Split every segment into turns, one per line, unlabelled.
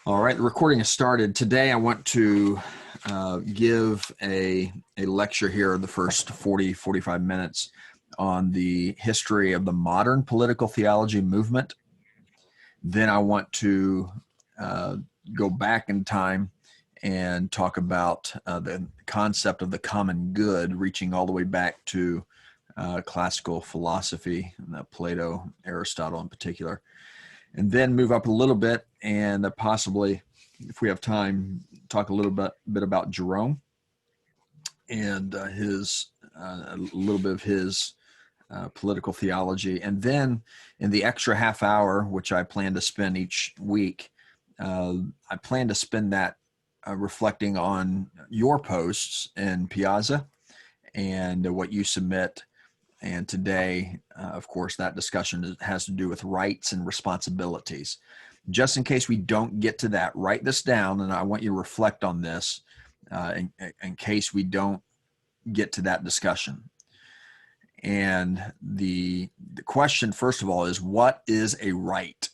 All right, the recording has started. Today I want to give a lecture here, the first 45 minutes, on the history of the modern political theology movement. Then I want to go back in time and talk about the concept of the common good, reaching all the way back to classical philosophy, Plato, Aristotle in particular. And then move up a little bit and possibly, if we have time, talk a little bit about Jerome and a little bit of his political theology. And then in the extra half hour, which I plan to spend each week, I plan to spend that reflecting on your posts in Piazza and what you submit. And today, of course, that discussion has to do with rights and responsibilities. Just in case we don't get to that, write this down, and I want you to reflect on this in case we don't get to that discussion. And the question, first of all, is what is a right?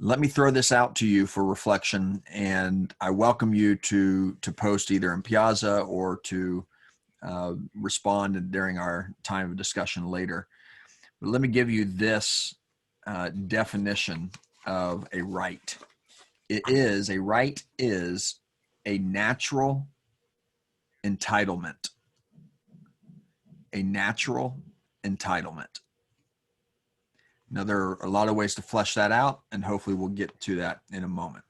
Let me throw this out to you for reflection, and I welcome you to post either in Piazza or to respond during our time of discussion later. But let me give you this definition of a right. A right is a natural entitlement. A natural entitlement. Now, there are a lot of ways to flesh that out, and hopefully we'll get to that in a moment.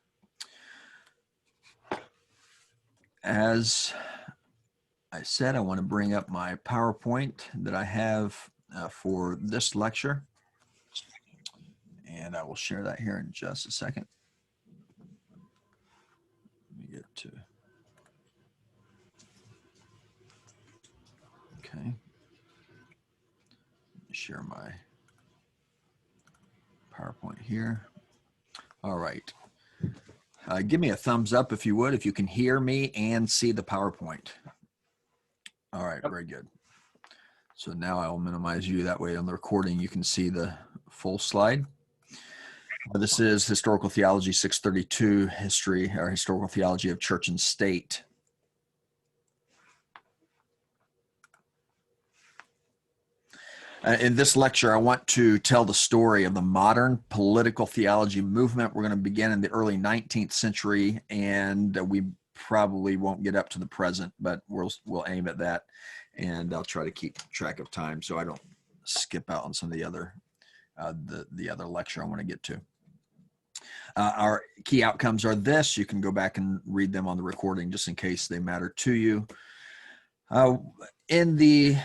As I said, I want to bring up my PowerPoint that I have for this lecture, and I will share that here in just a second. Let me get to, okay, share my PowerPoint here. All right. Give me a thumbs up if you would, if you can hear me and see the PowerPoint. All right, very good. So now I'll minimize you. That way on the recording, you can see the full slide. This is Historical Theology 632, History or Historical Theology of Church and State. In this lecture, I want to tell the story of the modern political theology movement. We're going to begin in the early 19th century, and we probably won't get up to the present, but we'll aim at that, and I'll try to keep track of time so I don't skip out on some of the other lecture I want to get to. Our key outcomes are this. You can go back and read them on the recording just in case they matter to you. In the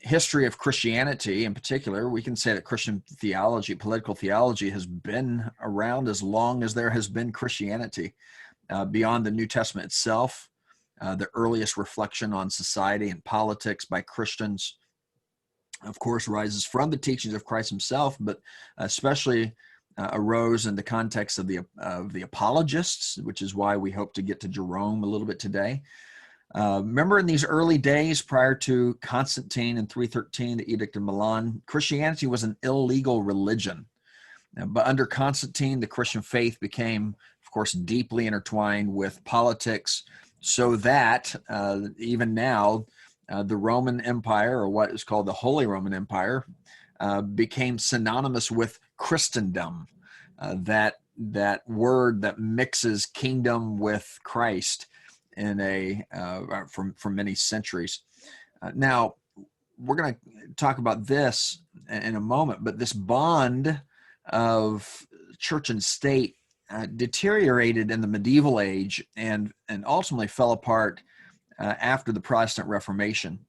history of Christianity in particular, we can say that Christian theology, political theology, has been around as long as there has been Christianity. Beyond the New Testament itself, the earliest reflection on society and politics by Christians, of course, arises from the teachings of Christ himself, but especially arose in the context of the apologists, which is why we hope to get to Jerome a little bit today. Remember in these early days prior to Constantine in 313, the Edict of Milan, Christianity was an illegal religion. But under Constantine, the Christian faith became, of course, deeply intertwined with politics, so that even now, the Roman Empire, or what is called the Holy Roman Empire, became synonymous with Christendom, that word that mixes kingdom with Christ in for many centuries. Now, we're going to talk about this in a moment, but this bond of church and state deteriorated in the medieval age and ultimately fell apart after the Protestant Reformation.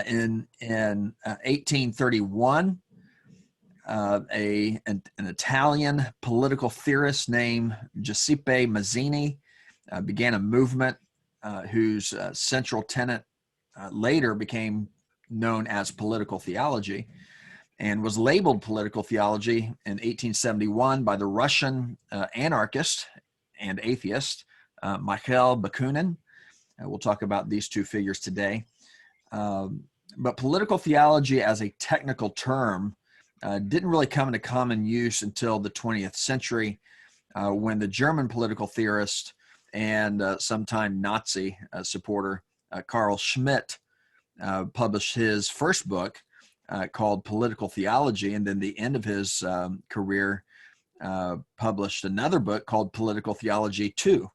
In 1831, an Italian political theorist named Giuseppe Mazzini began a movement whose central tenet later became known as political theology, and was labeled political theology in 1871 by the Russian anarchist and atheist Mikhail Bakunin. We'll talk about these two figures today. But political theology as a technical term didn't really come into common use until the 20th century, when the German political theorist and sometime Nazi supporter Carl Schmitt published his first book called Political Theology, and then the end of his career published another book called Political Theology 2,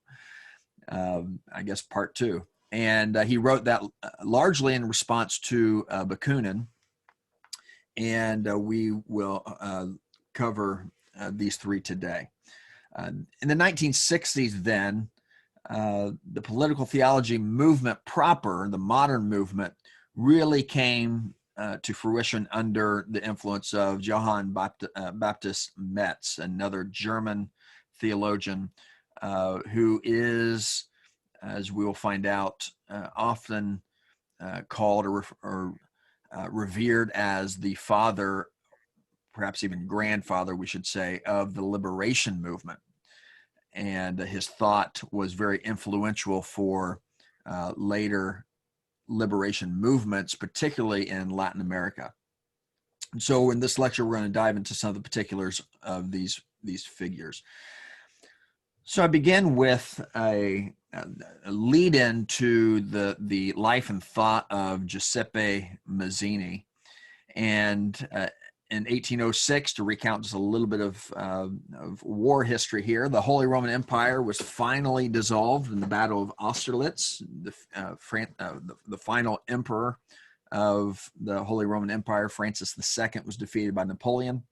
I guess part 2. And he wrote that largely in response to Bakunin, and we will cover these three today. In the 1960s, then, the political theology movement proper, the modern movement, really came to fruition under the influence of Johann Baptist Metz, another German theologian who is, as we will find out, often called or revered as the father, perhaps even grandfather, we should say, of the liberation movement. And his thought was very influential for later liberation movements, particularly in Latin America. And so in this lecture, we're going to dive into some of the particulars of these figures. So I begin with a lead in to the life and thought of Giuseppe Mazzini. And in 1806, to recount just a little bit of war history here, the Holy Roman Empire was finally dissolved in the Battle of Austerlitz. The final emperor of the Holy Roman Empire, Francis II, was defeated by Napoleon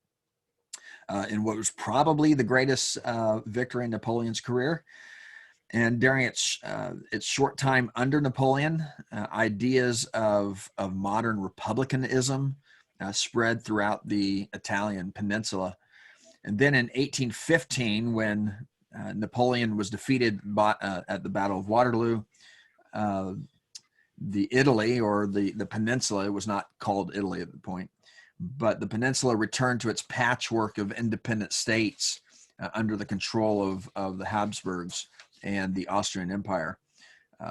in what was probably the greatest victory in Napoleon's career. And during its short time under Napoleon, ideas of modern republicanism spread throughout the Italian peninsula. And then in 1815, when Napoleon was defeated at the Battle of Waterloo, the Italy, or the peninsula, it was not called Italy at the point, but the peninsula returned to its patchwork of independent states under the control of the Habsburgs and the Austrian Empire.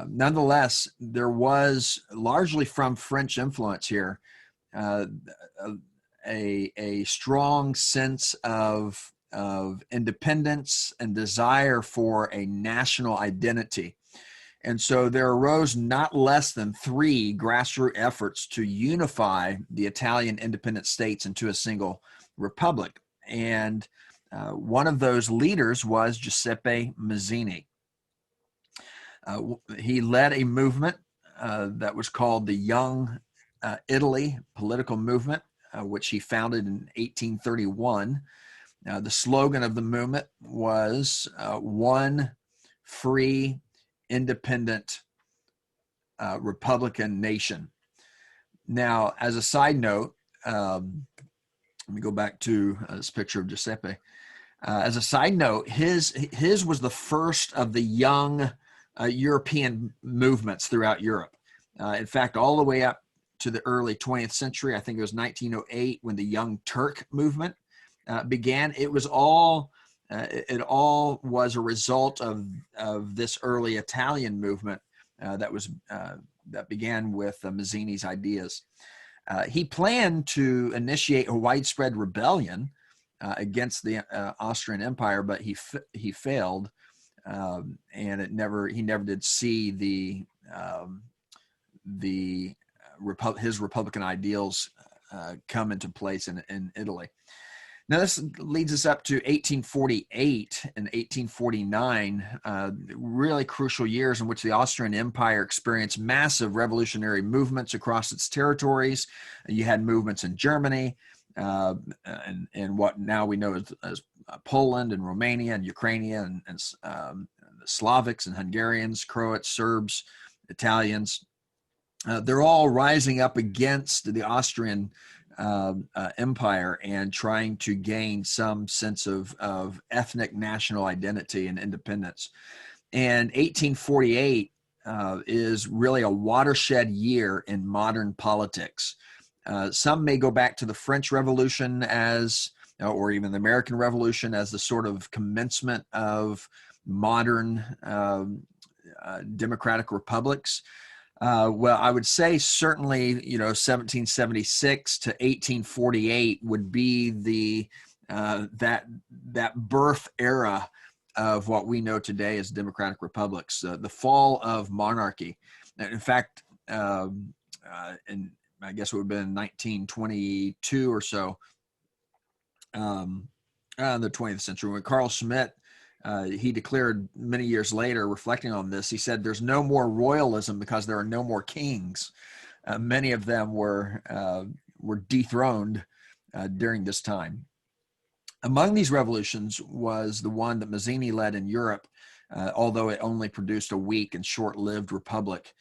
Nonetheless, there was, largely from French influence here, a strong sense of independence and desire for a national identity. And so there arose not less than 3 grassroots efforts to unify the Italian independent states into a single republic. And one of those leaders was Giuseppe Mazzini. He led a movement that was called the Young Italy political movement, which he founded in 1831. The slogan of the movement was one free, independent Republican nation. Now, as a side note, let me go back to this picture of Giuseppe. As a side note, his was the first of the young European movements throughout Europe. In fact, all the way up to the early 20th century, I think it was 1908 when the Young Turk movement began. It was all was a result of this early Italian movement that began with Mazzini's ideas. He planned to initiate a widespread rebellion against the Austrian Empire, but he failed, and he never did see his Republican ideals come into place in Italy. Now, this leads us up to 1848 and 1849, really crucial years in which the Austrian Empire experienced massive revolutionary movements across its territories. You had movements in Germany and what now we know as Poland and Romania and Ukraine and the Slavics and Hungarians, Croats, Serbs, Italians. They're all rising up against the Austrian empire and trying to gain some sense of ethnic national identity and independence. And 1848 is really a watershed year in modern politics. Some may go back to the French Revolution or even the American Revolution as the sort of commencement of modern democratic republics. Well, I would say certainly, 1776 to 1848 would be the that birth era of what we know today as democratic republics, the fall of monarchy. In fact, and I guess it would have been 1922 or so, the 20th century, when Carl Schmitt, he declared many years later, reflecting on this, he said, "There's no more royalism because there are no more kings." Many of them were dethroned during this time. Among these revolutions was the one that Mazzini led in Europe, although it only produced a weak and short-lived republic,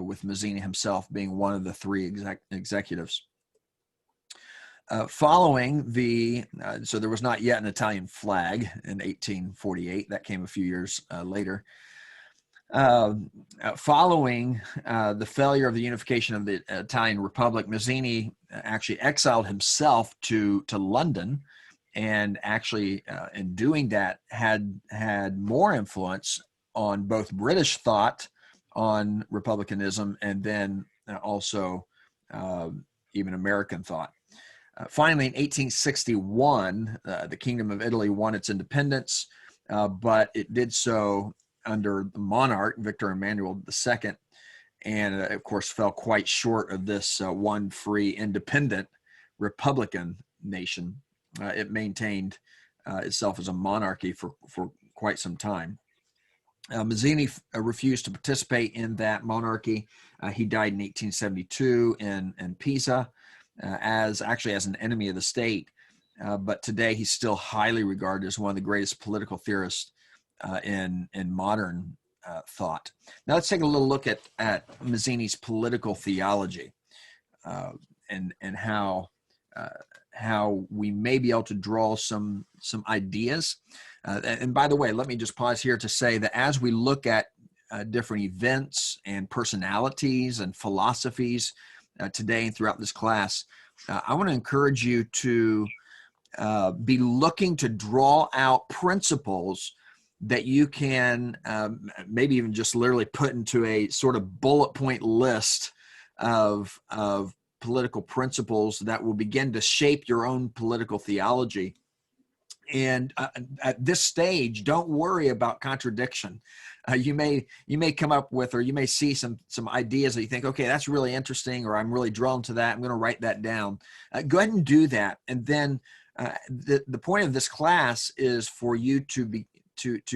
with Mazzini himself being one of the three executives. Following so there was not yet an Italian flag in 1848. That came a few years later. Following the failure of the unification of the Italian Republic, Mazzini actually exiled himself to London, and actually in doing that had more influence on both British thought on republicanism and then also even American thought. Finally, in 1861, the Kingdom of Italy won its independence, but it did so under the monarch, Victor Emmanuel II, and of course fell quite short of this one free, independent, republican nation. It maintained itself as a monarchy for quite some time. Mazzini refused to participate in that monarchy. He died in 1872 in Pisa, as an enemy of the state. But today he's still highly regarded as one of the greatest political theorists in modern thought. Now let's take a little look at Mazzini's political theology, and how we may be able to draw some ideas. And by the way, let me just pause here to say that as we look at different events and personalities and philosophies today and throughout this class, I want to encourage you to be looking to draw out principles that you can maybe even just literally put into a sort of bullet point list of political principles that will begin to shape your own political theology. And at this stage, don't worry about contradiction. You may come up with, or you may see some ideas that you think, okay, that's really interesting, or I'm really drawn to that. I'm going to write that down. Go ahead and do that. And then the point of this class is for you to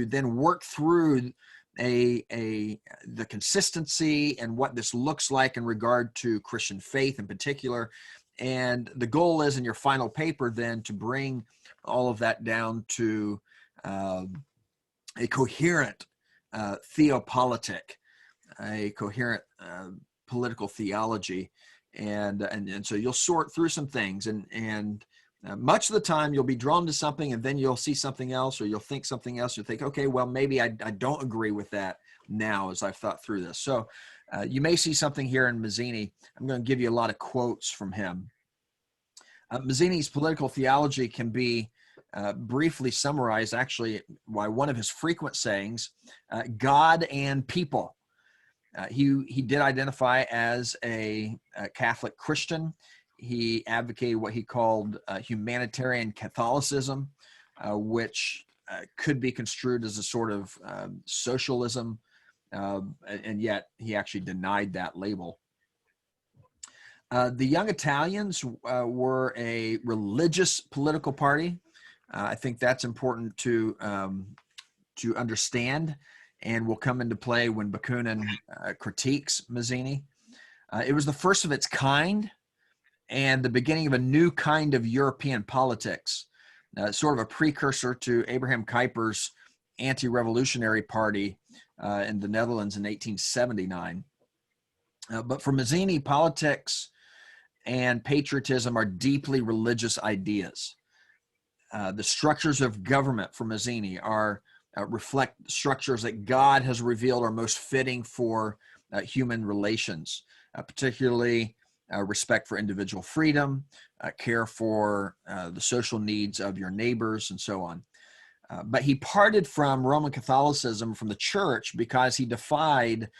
then work through the consistency and what this looks like in regard to Christian faith in particular. And the goal is in your final paper then to bring all of that down to a coherent theopolitic, a coherent political theology. And so you'll sort through some things, and much of the time you'll be drawn to something, and then you'll see something else, or you'll think something else. You'll think, okay, well, maybe I don't agree with that now as I've thought through this. So you may see something here in Mazzini. I'm going to give you a lot of quotes from him. Mazzini's political theology can be briefly summarized actually by one of his frequent sayings, God and people. He did identify as a Catholic Christian. He advocated what he called humanitarian Catholicism, which could be construed as a sort of socialism, and yet he actually denied that label. The Young Italians were a religious political party. I think that's important to understand, and will come into play when Bakunin critiques Mazzini. It was the first of its kind, and the beginning of a new kind of European politics, sort of a precursor to Abraham Kuyper's anti-revolutionary party in the Netherlands in 1879. But for Mazzini, politics and patriotism are deeply religious ideas. The structures of government for Mazzini reflect structures that God has revealed are most fitting for human relations, particularly respect for individual freedom, care for the social needs of your neighbors, and so on. But he parted from Roman Catholicism, from the church, because he defied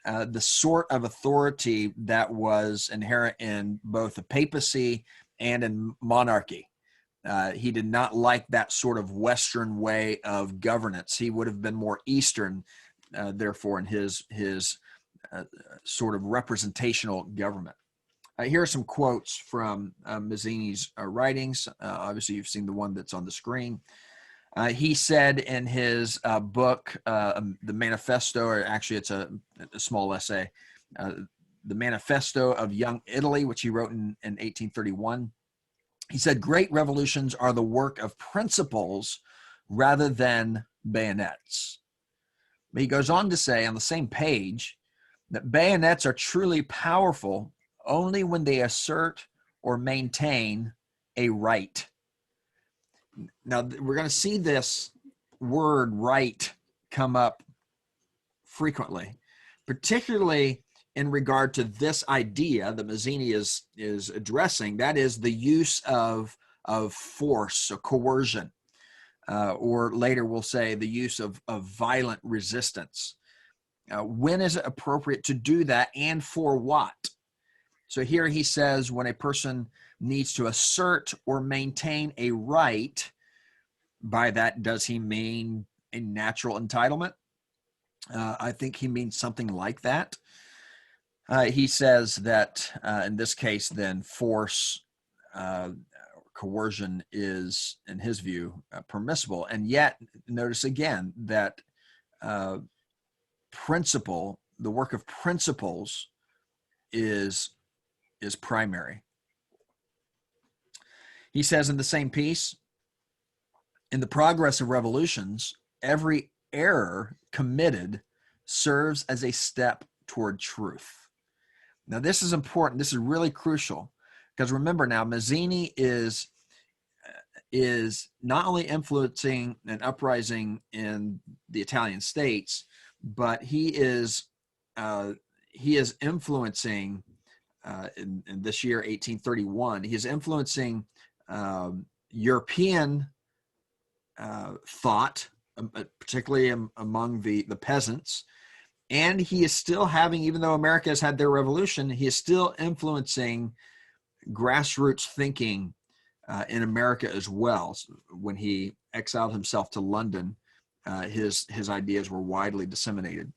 the sort of authority that was inherent in both the papacy and in monarchy. He did not like that sort of Western way of governance. He would have been more Eastern, therefore, in his sort of representational government. Here are some quotes from Mazzini's writings. Obviously, you've seen the one that's on the screen. He said in his book, The Manifesto, or actually it's a small essay, The Manifesto of Young Italy, which he wrote in 1831. He said, great revolutions are the work of principles rather than bayonets. But he goes on to say on the same page that bayonets are truly powerful only when they assert or maintain a right. Now, we're going to see this word right come up frequently, particularly in regard to this idea that Mazzini is addressing, that is the use of force or coercion, or later we'll say the use of violent resistance. When is it appropriate to do that, and for what? So here he says when a person needs to assert or maintain a right, by that does he mean a natural entitlement? I think he means something like that. He says that in this case, then force, coercion is, in his view, permissible. And yet, notice again that principle, the work of principles, is primary. He says in the same piece, in the progress of revolutions, every error committed serves as a step toward truth. Now, this is important. This is really crucial because remember now, Mazzini is not only influencing an uprising in the Italian states, but he is influencing in this year, 1831, he is influencing European thought, particularly among the peasants. And he is still having, even though America has had their revolution, he is still influencing grassroots thinking in America as well. So when he exiled himself to London, his ideas were widely disseminated.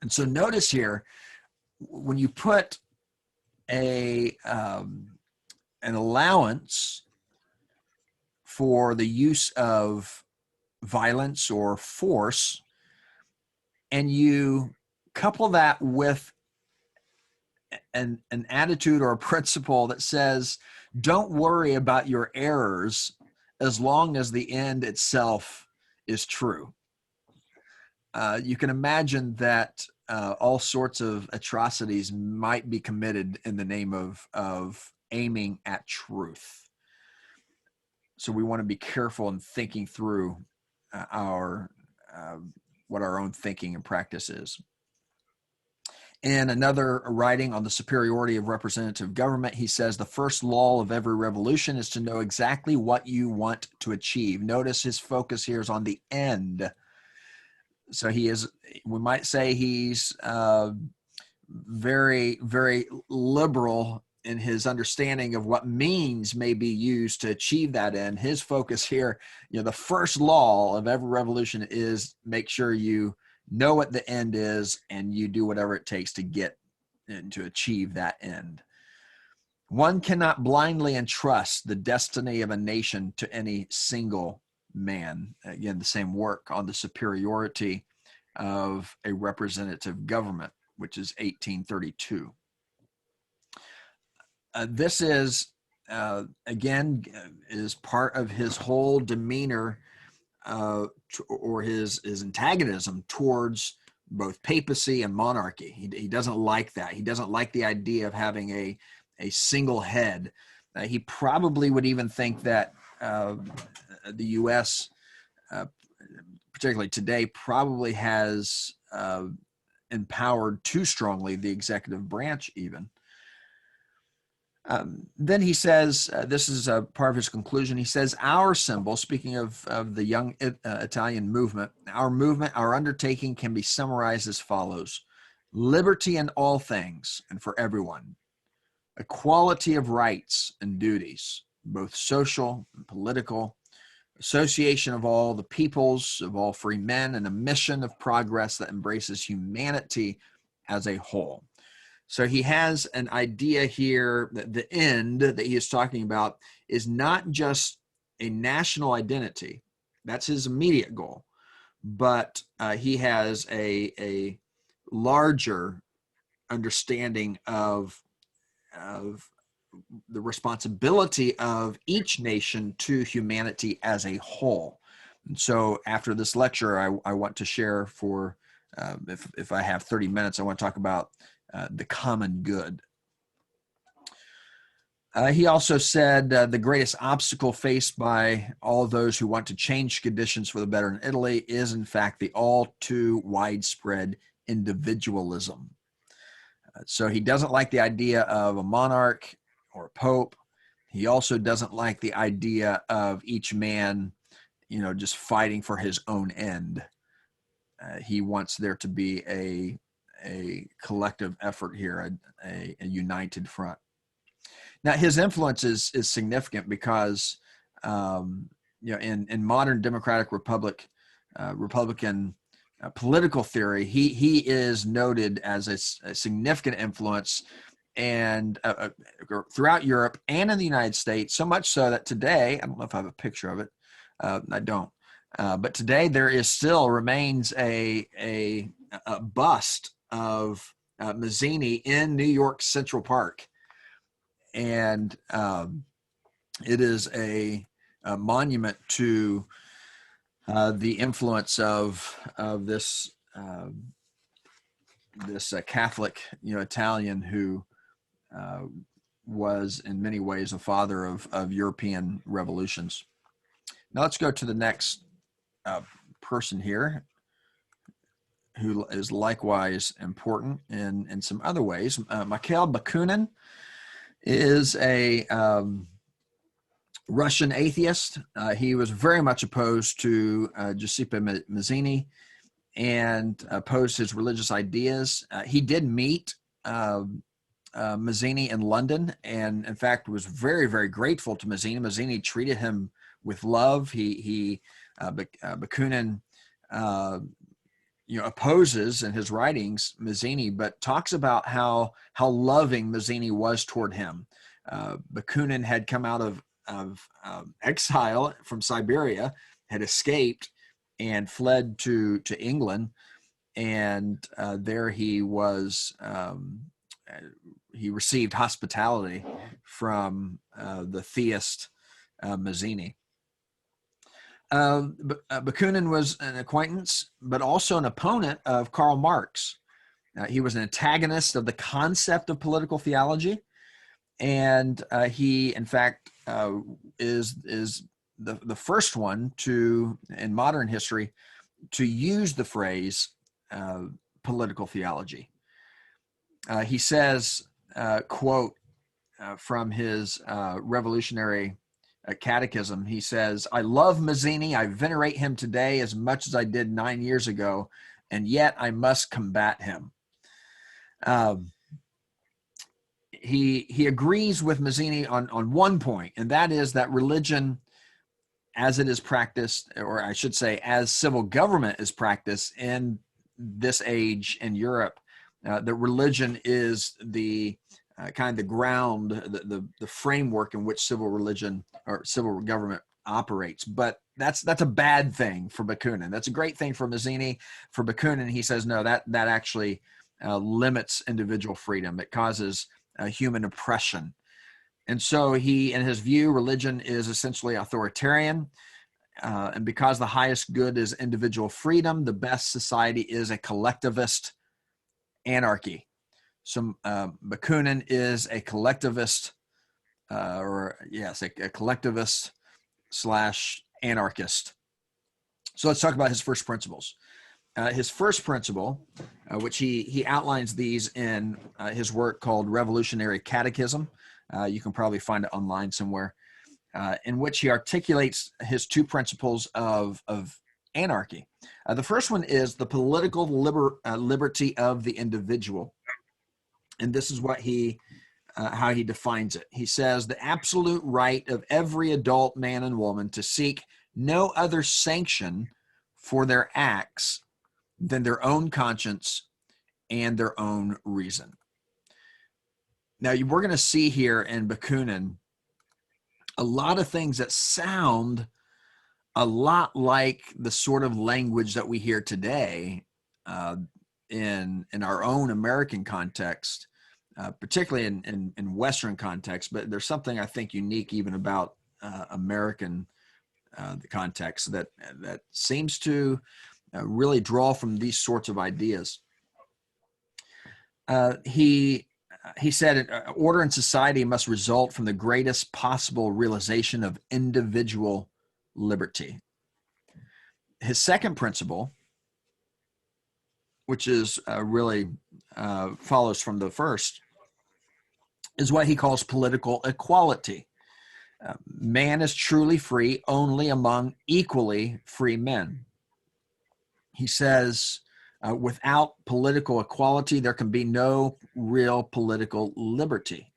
And so notice here, when you put an allowance for the use of violence or force, and you couple that with an attitude or a principle that says, don't worry about your errors as long as the end itself is true. You can imagine that all sorts of atrocities might be committed in the name of aiming at truth. So we want to be careful in thinking through what our own thinking and practice is. In another writing on the superiority of representative government, he says the first law of every revolution is to know exactly what you want to achieve. Notice his focus here is on the end. So we might say he's very, very liberal in his understanding of what means may be used to achieve that end. His focus here, the first law of every revolution is make sure you know what the end is and you do whatever it takes to get and to achieve that end. One cannot blindly entrust the destiny of a nation to any single man. Again, the same work on the superiority of a representative government, which is 1832. This is, again, is part of his whole demeanor or his antagonism towards both papacy and monarchy. He doesn't like that. He doesn't like the idea of having a single head. He probably would even think that the U.S., particularly today, probably has empowered too strongly the executive branch even. Then he says, this is a part of his conclusion, he says, our symbol, speaking of the young Italian movement, our undertaking can be summarized as follows. liberty in all things and for everyone, equality of rights and duties, both social and political, association of all the peoples, of all free men, and a mission of progress that embraces humanity as a whole. So he has an idea here that the end that he is talking about is not just a national identity. That's his immediate goal. But he has a larger understanding of the responsibility of each nation to humanity as a whole. And so after this lecture, I want to share for, if I have 30 minutes, I want to talk about the common good. He also said the greatest obstacle faced by all those who want to change conditions for the better in Italy is, in fact, the all too widespread individualism. So he doesn't like the idea of a monarch or a pope. He also doesn't like the idea of each man, just fighting for his own end. He wants there to be a collective effort here, a united front. Now, his influence is significant because, in modern democratic Republican political theory, he is noted as a significant influence and throughout Europe and in the United States, so much so that today, I don't know if I have a picture of it. I don't. But today there remains a bust of Mazzini in New York Central Park. And it is a monument to the influence of this Catholic, Italian who was in many ways a father of European revolutions. Now let's go to the next person here, who is likewise important in some other ways. Mikhail Bakunin is a Russian atheist. He was very much opposed to Giuseppe Mazzini and opposed his religious ideas. He did meet Mazzini in London, and in fact was very, very grateful to Mazzini. Mazzini treated him with love. Bakunin opposes in his writings Mazzini, but talks about how loving Mazzini was toward him. Bakunin had come out of exile from Siberia, had escaped and fled to England, and there he was. He received hospitality from the theist Mazzini. Bakunin was an acquaintance, but also an opponent of Karl Marx. He was an antagonist of the concept of political theology, and he, in fact, is the first one in modern history to use the phrase political theology. He says, quote from his revolutionary catechism, he says, "I love Mazzini. I venerate him today as much as I did 9 years ago, and yet I must combat him." He agrees with Mazzini on one point, and that is that religion, as it is practiced, or I should say, as civil government is practiced in this age in Europe, that religion is the kind of the ground, the framework in which civil religion or civil government operates. But that's a bad thing for Bakunin. That's a great thing for Mazzini. For Bakunin, he says, no, that actually limits individual freedom. It causes human oppression. And so he, in his view, religion is essentially authoritarian. And because the highest good is individual freedom, the best society is a collectivist anarchy. So Bakunin is a collectivist, a collectivist / anarchist. So let's talk about his first principles. His first principle, which he outlines these in his work called Revolutionary Catechism. You can probably find it online somewhere, in which he articulates his two principles of anarchy. The first one is the political liberty of the individual. And this is what how he defines it. He says, the absolute right of every adult man and woman to seek no other sanction for their acts than their own conscience and their own reason. Now, we're going to see here in Bakunin a lot of things that sound a lot like the sort of language that we hear today in our own American context, particularly in Western context. But there's something I think unique even about American the context that seems to really draw from these sorts of ideas. He said, order in society must result from the greatest possible realization of individual liberty. His second principle, which is really follows from the first, is what he calls political equality. Man is truly free only among equally free men. He says, without political equality, there can be no real political liberty.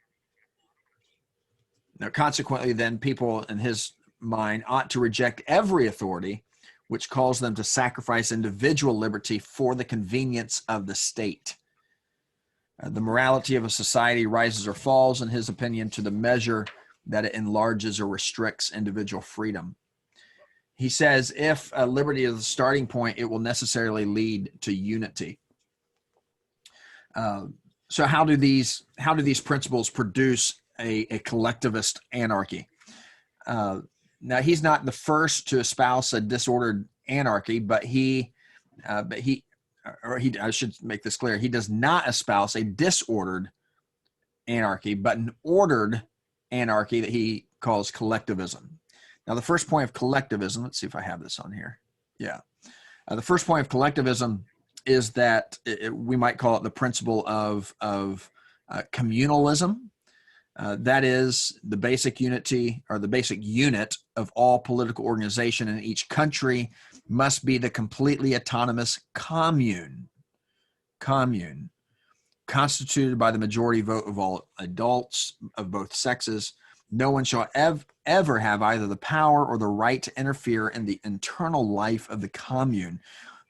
Now, consequently, then, people in his mind ought to reject every authority which calls them to sacrifice individual liberty for the convenience of the state. The morality of a society rises or falls, in his opinion, to the measure that it enlarges or restricts individual freedom. He says, if liberty is the starting point, it will necessarily lead to unity. So how do these principles produce a collectivist anarchy? Now, he's not the first to espouse a disordered anarchy, but I should make this clear. He does not espouse a disordered anarchy, but an ordered anarchy that he calls collectivism. Now, the first point of collectivism, let's see if I have this on here. Yeah. The first point of collectivism is that we might call it the principle of communalism. That is the basic unity or the basic unit of all political organization in each country must be the completely autonomous commune constituted by the majority vote of all adults of both sexes. No one shall ever have either the power or the right to interfere in the internal life of the commune.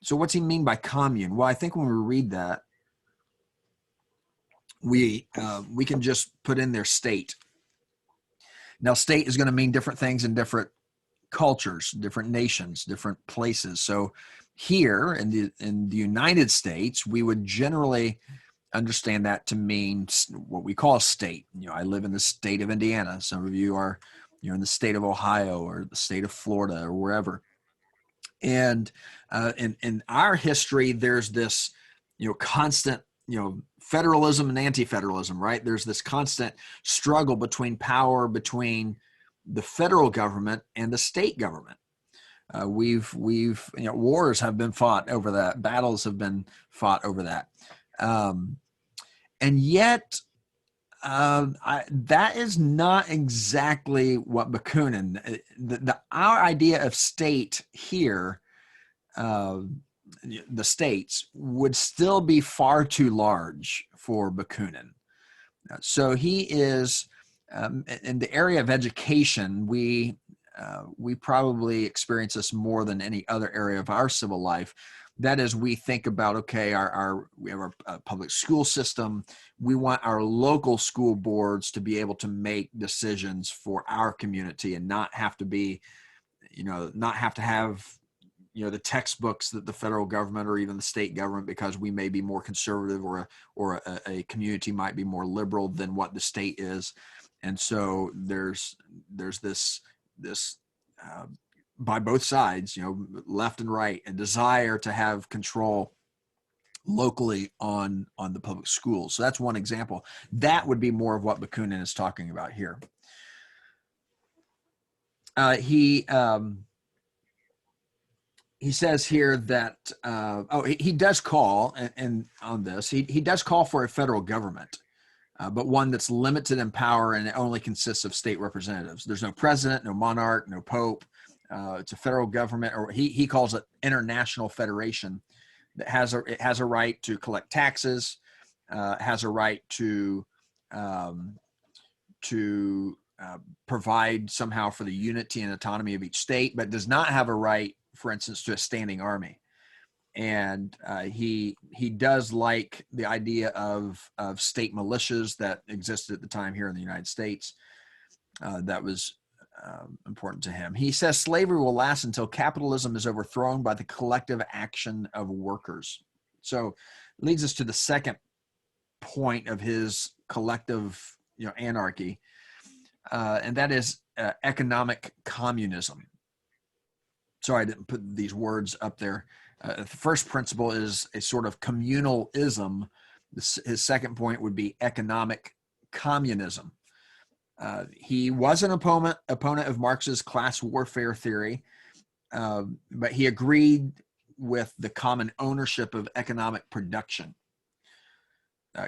So what's he mean by commune? Well, I think when we read that, we can just put in there state. Now, state is going to mean different things in different cultures, different nations, different places. So here in the United States, we would generally understand that to mean what we call state. I live in the state of Indiana. Some of you are, in the state of Ohio or the state of Florida or wherever. And in our history, there's this, constant, federalism and anti-federalism, right? There's this constant struggle between power between the federal government and the state government. We've wars have been fought over that. Battles have been fought over that. And yet, that is not exactly what Bakunin, our idea of state here, the states would still be far too large for Bakunin. So he is, in the area of education, we probably experience this more than any other area of our civil life. That is, we think about, okay, we have our public school system. We want our local school boards to be able to make decisions for our community and not have to be, not have to have, the textbooks that the federal government or even the state government, because we may be more conservative or a community might be more liberal than what the state is. And so there's this by both sides, left and right, a desire to have control locally on the public schools. So that's one example. That would be more of what Bakunin is talking about here. He says here that he does call, and on this he does call for a federal government, but one that's limited in power and it only consists of state representatives. There's no president, no monarch, no pope. It's a federal government, or he calls it international federation, that has a right to collect taxes, has a right to um, provide somehow for the unity and autonomy of each state, but does not have a right, for instance, to a standing army. And he does like the idea of state militias that existed at the time here in the United States. That was important to him. He says slavery will last until capitalism is overthrown by the collective action of workers. So it leads us to the second point of his collective, anarchy, and that is economic communism. Sorry, I didn't put these words up there. The first principle is a sort of communalism. His second point would be economic communism. He was an opponent of Marx's class warfare theory, but he agreed with the common ownership of economic production.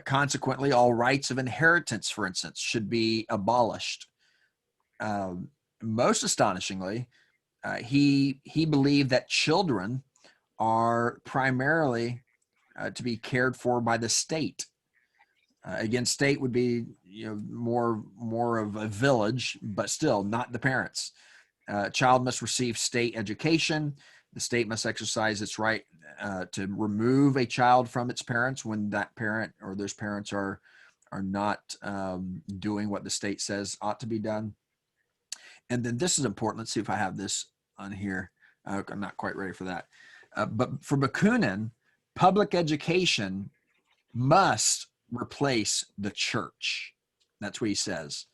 Consequently, all rights of inheritance, for instance, should be abolished. Most astonishingly, he believed that children are primarily to be cared for by the state. Again, state would be more of a village, but still not the parents. Child must receive state education. The state must exercise its right to remove a child from its parents when that parent or those parents are not doing what the state says ought to be done. And then this is important. Let's see if I have this on here. I'm not quite ready for that. But for Bakunin, public education must replace the church. That's what he says.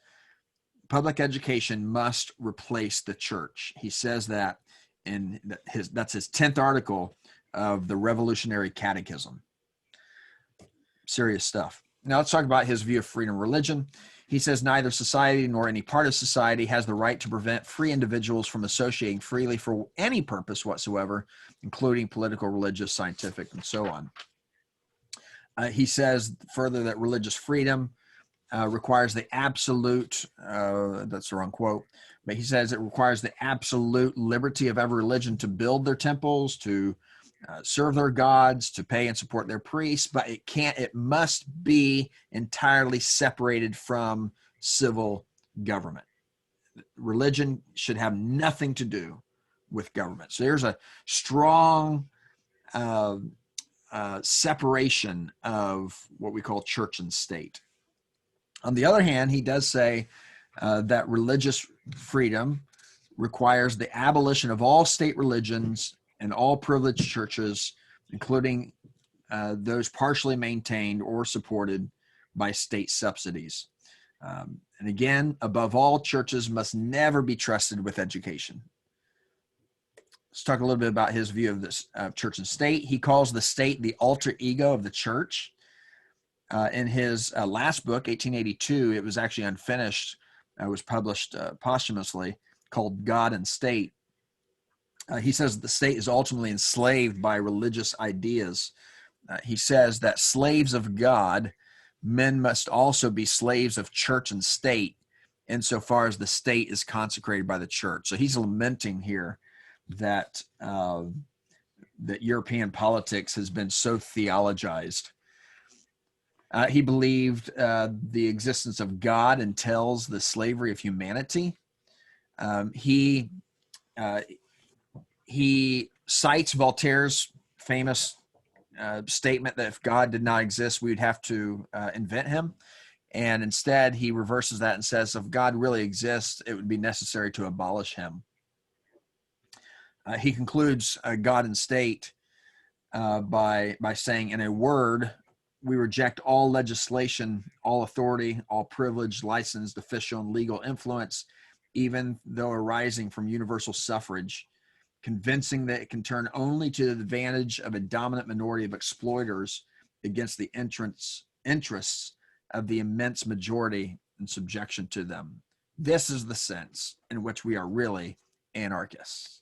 Public education must replace the church. He says that in that's his 10th article of the Revolutionary Catechism. Serious stuff. Now let's talk about his view of freedom of religion. He says neither society nor any part of society has the right to prevent free individuals from associating freely for any purpose whatsoever, including political, religious, scientific, and so on. He says further that religious freedom requires the absolute, that's the wrong quote, but he says it requires the absolute liberty of every religion to build their temples, to serve their gods, to pay and support their priests, but it must be entirely separated from civil government. Religion should have nothing to do with government. So there's a strong separation of what we call church and state. On the other hand, he does say that religious freedom requires the abolition of all state religions and all privileged churches, including those partially maintained or supported by state subsidies. And again, above all, churches must never be trusted with education. Let's talk a little bit about his view of this church and state. He calls the state the alter ego of the church. In his last book, 1882, it was actually unfinished. It was published posthumously, called God and State. He says the state is ultimately enslaved by religious ideas. He says that slaves of God, men must also be slaves of church and state, insofar as the state is consecrated by the church. So he's lamenting here that that European politics has been so theologized. He believed the existence of God entails the slavery of humanity. He cites Voltaire's famous statement that if God did not exist, we would have to invent him. And instead, he reverses that and says, if God really exists, it would be necessary to abolish him. He concludes God and State by saying, in a word, we reject all legislation, all authority, all privilege, licensed, official, and legal influence, even though arising from universal suffrage, convincing that it can turn only to the advantage of a dominant minority of exploiters against the interests of the immense majority in subjection to them. This is the sense in which we are really anarchists.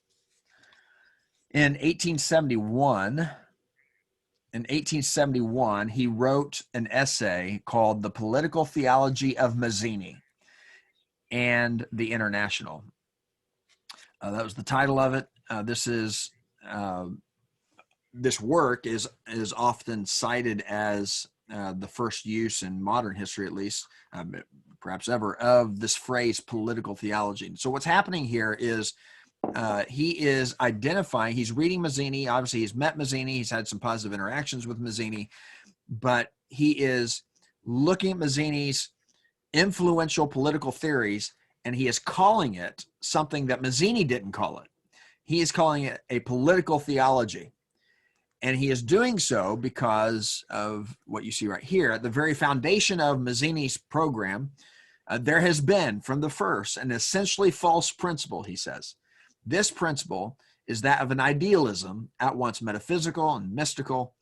In 1871, he wrote an essay called The Political Theology of Mazzini and the International. That was the title of it. This work is often cited as the first use in modern history, at least, perhaps ever, of this phrase political theology. So what's happening here is he is identifying, he's reading Mazzini. Obviously, he's met Mazzini. He's had some positive interactions with Mazzini, but he is looking at Mazzini's influential political theories, and he is calling it something that Mazzini didn't call it. He is calling it a political theology. And he is doing so because of what you see right here. At the very foundation of Mazzini's program, there has been, from the first, an essentially false principle, he says. This principle is that of an idealism, at once metaphysical and mystical,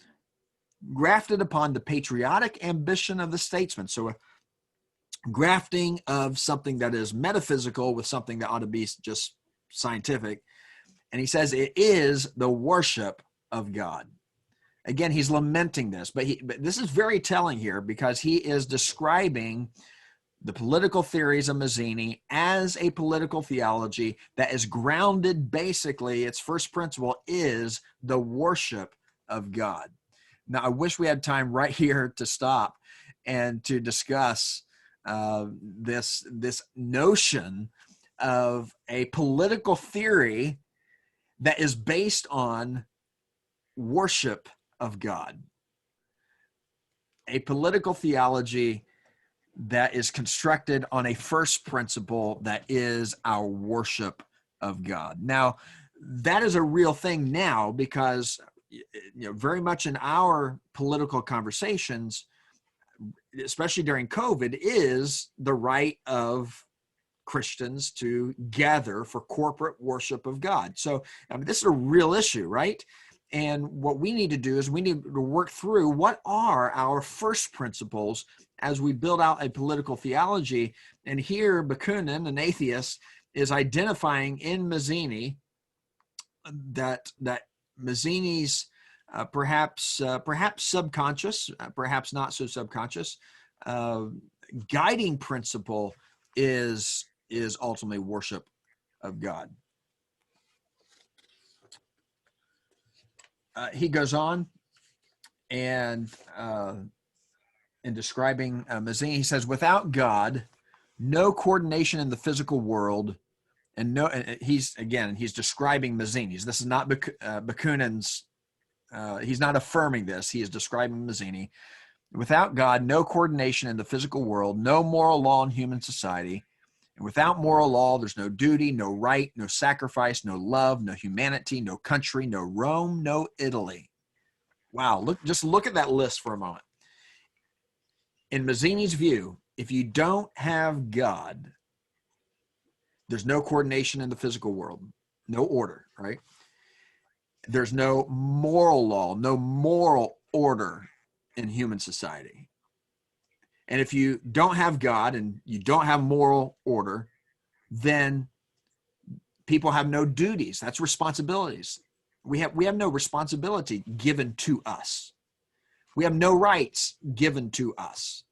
grafted upon the patriotic ambition of the statesman. So a grafting of something that is metaphysical with something that ought to be just scientific. And he says it is the worship of God. Again, he's lamenting this, but this is very telling here, because he is describing the political theories of Mazzini as a political theology that is grounded, basically, its first principle is the worship of God. Now, I wish we had time right here to stop and to discuss this notion of a political theory that is based on worship of God. A political theology that is constructed on a first principle that is our worship of God. Now, that is a real thing now, because very much in our political conversations, especially during COVID, is the right of Christians to gather for corporate worship of God. So this is a real issue, right? And what we need to do is we need to work through what are our first principles as we build out a political theology. And here Bakunin, an atheist, is identifying in Mazzini that Mazzini's perhaps subconscious, perhaps not so subconscious, guiding principle is ultimately worship of God. He goes on and in describing Mazzini, he says, without God, no coordination in the physical world, and he's describing Mazzini's. This is not Bakunin's. He's not affirming this. He is describing Mazzini. Without God, no coordination in the physical world, no moral law in human society. And without moral law, there's no duty, no right, no sacrifice, no love, no humanity, no country, no Rome, no Italy. Wow, just look at that list for a moment. In Mazzini's view, if you don't have God, there's no coordination in the physical world, no order, right? There's no moral law, no moral order in human society. And if you don't have God and you don't have moral order, then people have no duties. That's responsibilities. We have no responsibility given to us. We have no rights given to us.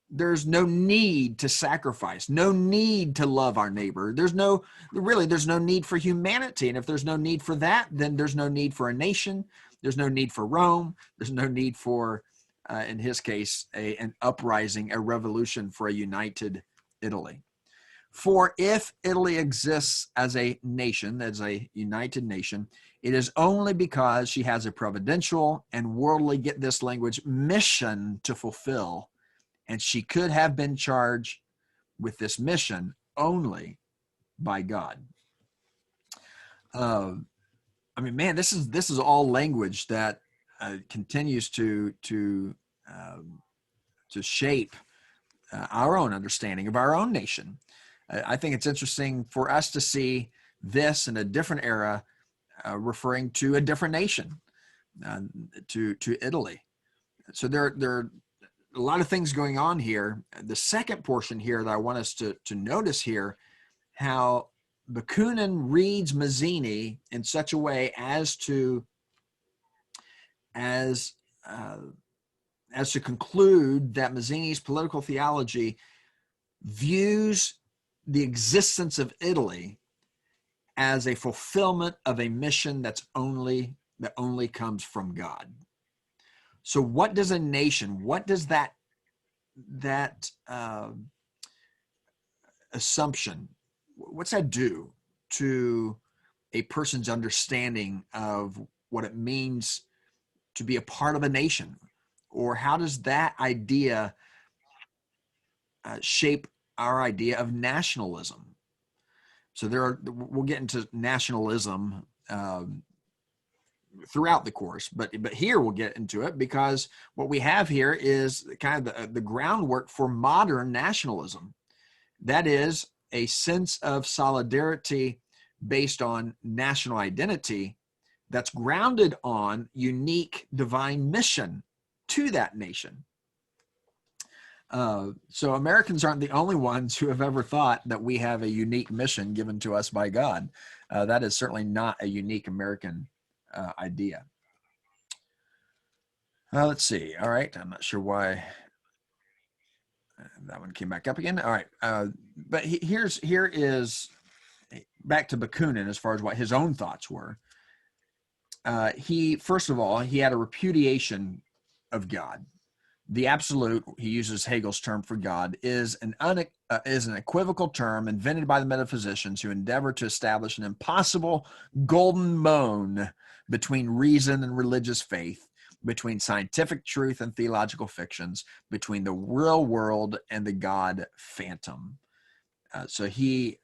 There's no need to sacrifice, no need to love our neighbor. There's no need for humanity. And if there's no need for that, then there's no need for a nation. There's no need for Rome. There's no need for, in his case, an uprising, a revolution for a united Italy. For if Italy exists as a nation, as a united nation, it is only because she has a providential and worldly, get this language, mission to fulfill. And she could have been charged with this mission only by God. This is all language that continues to shape our own understanding of our own nation. I think it's interesting for us to see this in a different era, referring to a different nation, to Italy. So there are a lot of things going on here. The second portion here that I want us to notice here, how Bakunin reads Mazzini in such a way as to conclude that Mazzini's political theology views the existence of Italy as a fulfillment of a mission that only comes from God. So what does a nation, what does that assumption, what's that do to a person's understanding of what it means to be a part of a nation? Or how does that idea shape our idea of nationalism? So we'll get into nationalism throughout the course, but here we'll get into it because what we have here is kind of the groundwork for modern nationalism. That is a sense of solidarity based on national identity that's grounded on unique divine mission to that nation. So Americans aren't the only ones who have ever thought that we have a unique mission given to us by God. That is certainly not a unique American idea. Let's see. All right. I'm not sure why that one came back up again. All right. But here is back to Bakunin as far as what his own thoughts were. First of all, he had a repudiation of God. The absolute, he uses Hegel's term for God, is an equivocal term invented by the metaphysicians who endeavor to establish an impossible golden moan between reason and religious faith, between scientific truth and theological fictions, between the real world and the God phantom. So he's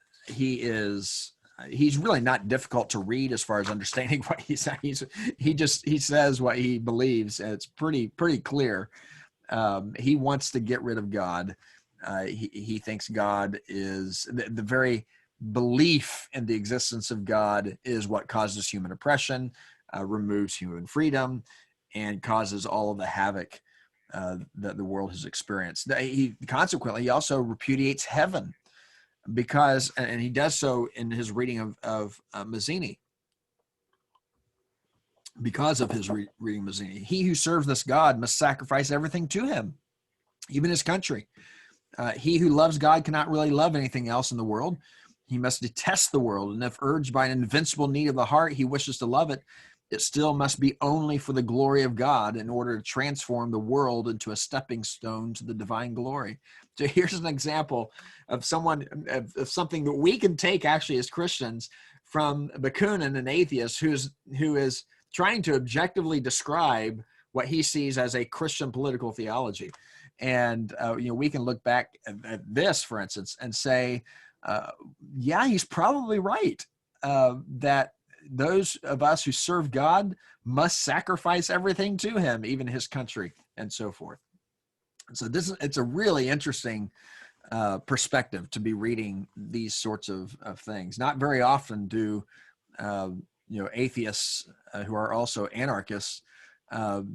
really not difficult to read as far as understanding what he says. He says what he believes, and it's pretty clear. He wants to get rid of God. He thinks God is the very belief in the existence of God is what causes human oppression, removes human freedom, and causes all of the havoc that the world has experienced. Consequently, he also repudiates heaven because, and he does so in his reading of Mazzini. Because of his reading Mazzini, he who serves this God must sacrifice everything to him, even his country. He who loves God cannot really love anything else in the world. He must detest the world, and if urged by an invincible need of the heart, he wishes to love it, it still must be only for the glory of God in order to transform the world into a stepping stone to the divine glory. So here's an example of something that we can take actually as Christians from Bakunin, an atheist who is trying to objectively describe what he sees as a Christian political theology. And, we can look back at this, for instance, and say, yeah, he's probably right, that those of us who serve God must sacrifice everything to him, even his country, and so forth. So it's a really interesting perspective to be reading these sorts of things. Not very often do atheists who are also anarchists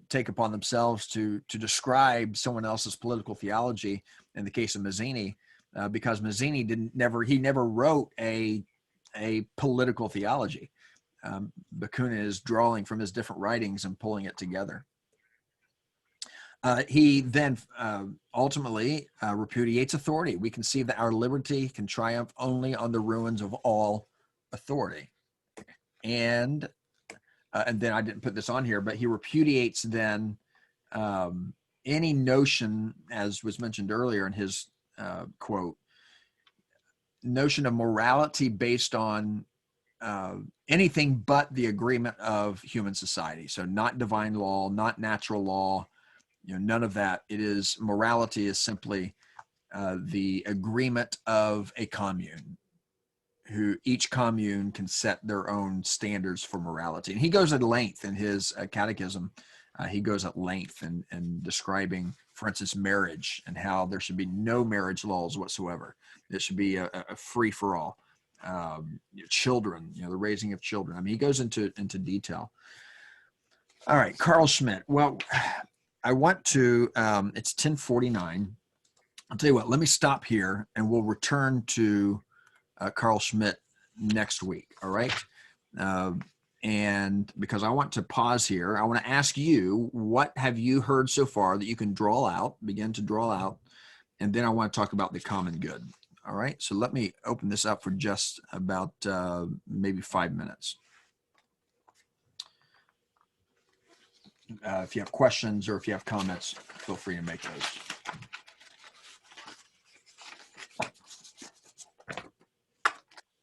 take upon themselves to describe someone else's political theology. In the case of Mazzini, because Mazzini never wrote a political theology. Bakunin is drawing from his different writings and pulling it together. He then ultimately repudiates authority. We can see that our liberty can triumph only on the ruins of all authority. And then I didn't put this on here, but he repudiates then any notion, as was mentioned earlier in his quote, notion of morality based on anything but the agreement of human society. So not divine law, not natural law, none of that. Morality is simply the agreement of a commune, who each commune can set their own standards for morality. And he goes at length in his catechism. He goes at length in describing, for instance, marriage and how there should be no marriage laws whatsoever. It should be a free-for-all. Children, the raising of children. I mean, he goes into detail. All right, Carl Schmitt. Well, I want to, it's 10:49. I'll tell you what, let me stop here and we'll return to Carl Schmitt next week. All right. And because I want to pause here, I want to ask you, what have you heard so far that you can begin to draw out, and then I want to talk about the common good. All right, so let me open this up for just about maybe 5 minutes. If you have questions or if you have comments, feel free to make those.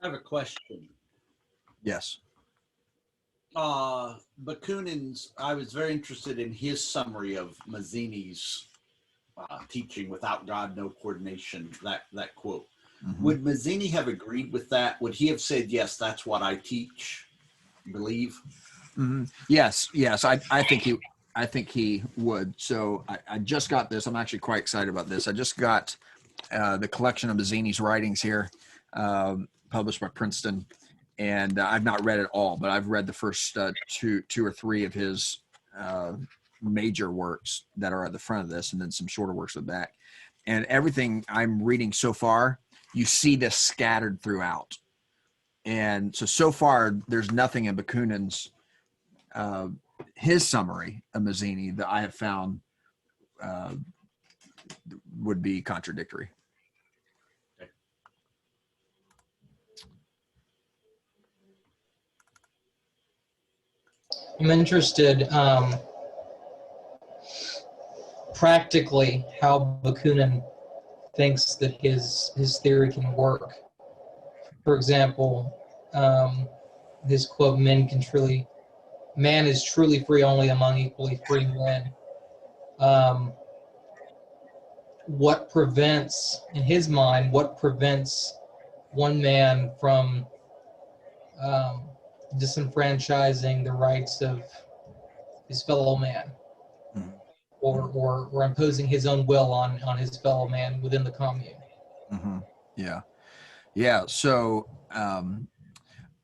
I have a question.
Yes.
Bakunin's, I was very interested in his summary of Mazzini's teaching, without God, no coordination, that quote.
Mm-hmm.
Would Mazzini have agreed with that? Would he have said, yes, that's what I teach, believe?
Mm-hmm. Yes. I think he would. So I just got this. I'm actually quite excited about this. I just got the collection of Mazzini's writings here, published by Princeton. And I've not read it all, but I've read the first two or three of his major works that are at the front of this, and then some shorter works at the back. And everything I'm reading so far, you see this scattered throughout. And so far, there's nothing in Bakunin's his summary of Mazzini that I have found would be contradictory.
I'm interested practically how Bakunin thinks that his theory can work. For example, his quote, man is truly free only among equally free men. What prevents, in his mind, what prevents one man from disenfranchising the rights of his fellow man,
Mm-hmm.
or imposing his own will on his fellow man within the commune?
Mm-hmm. Yeah. So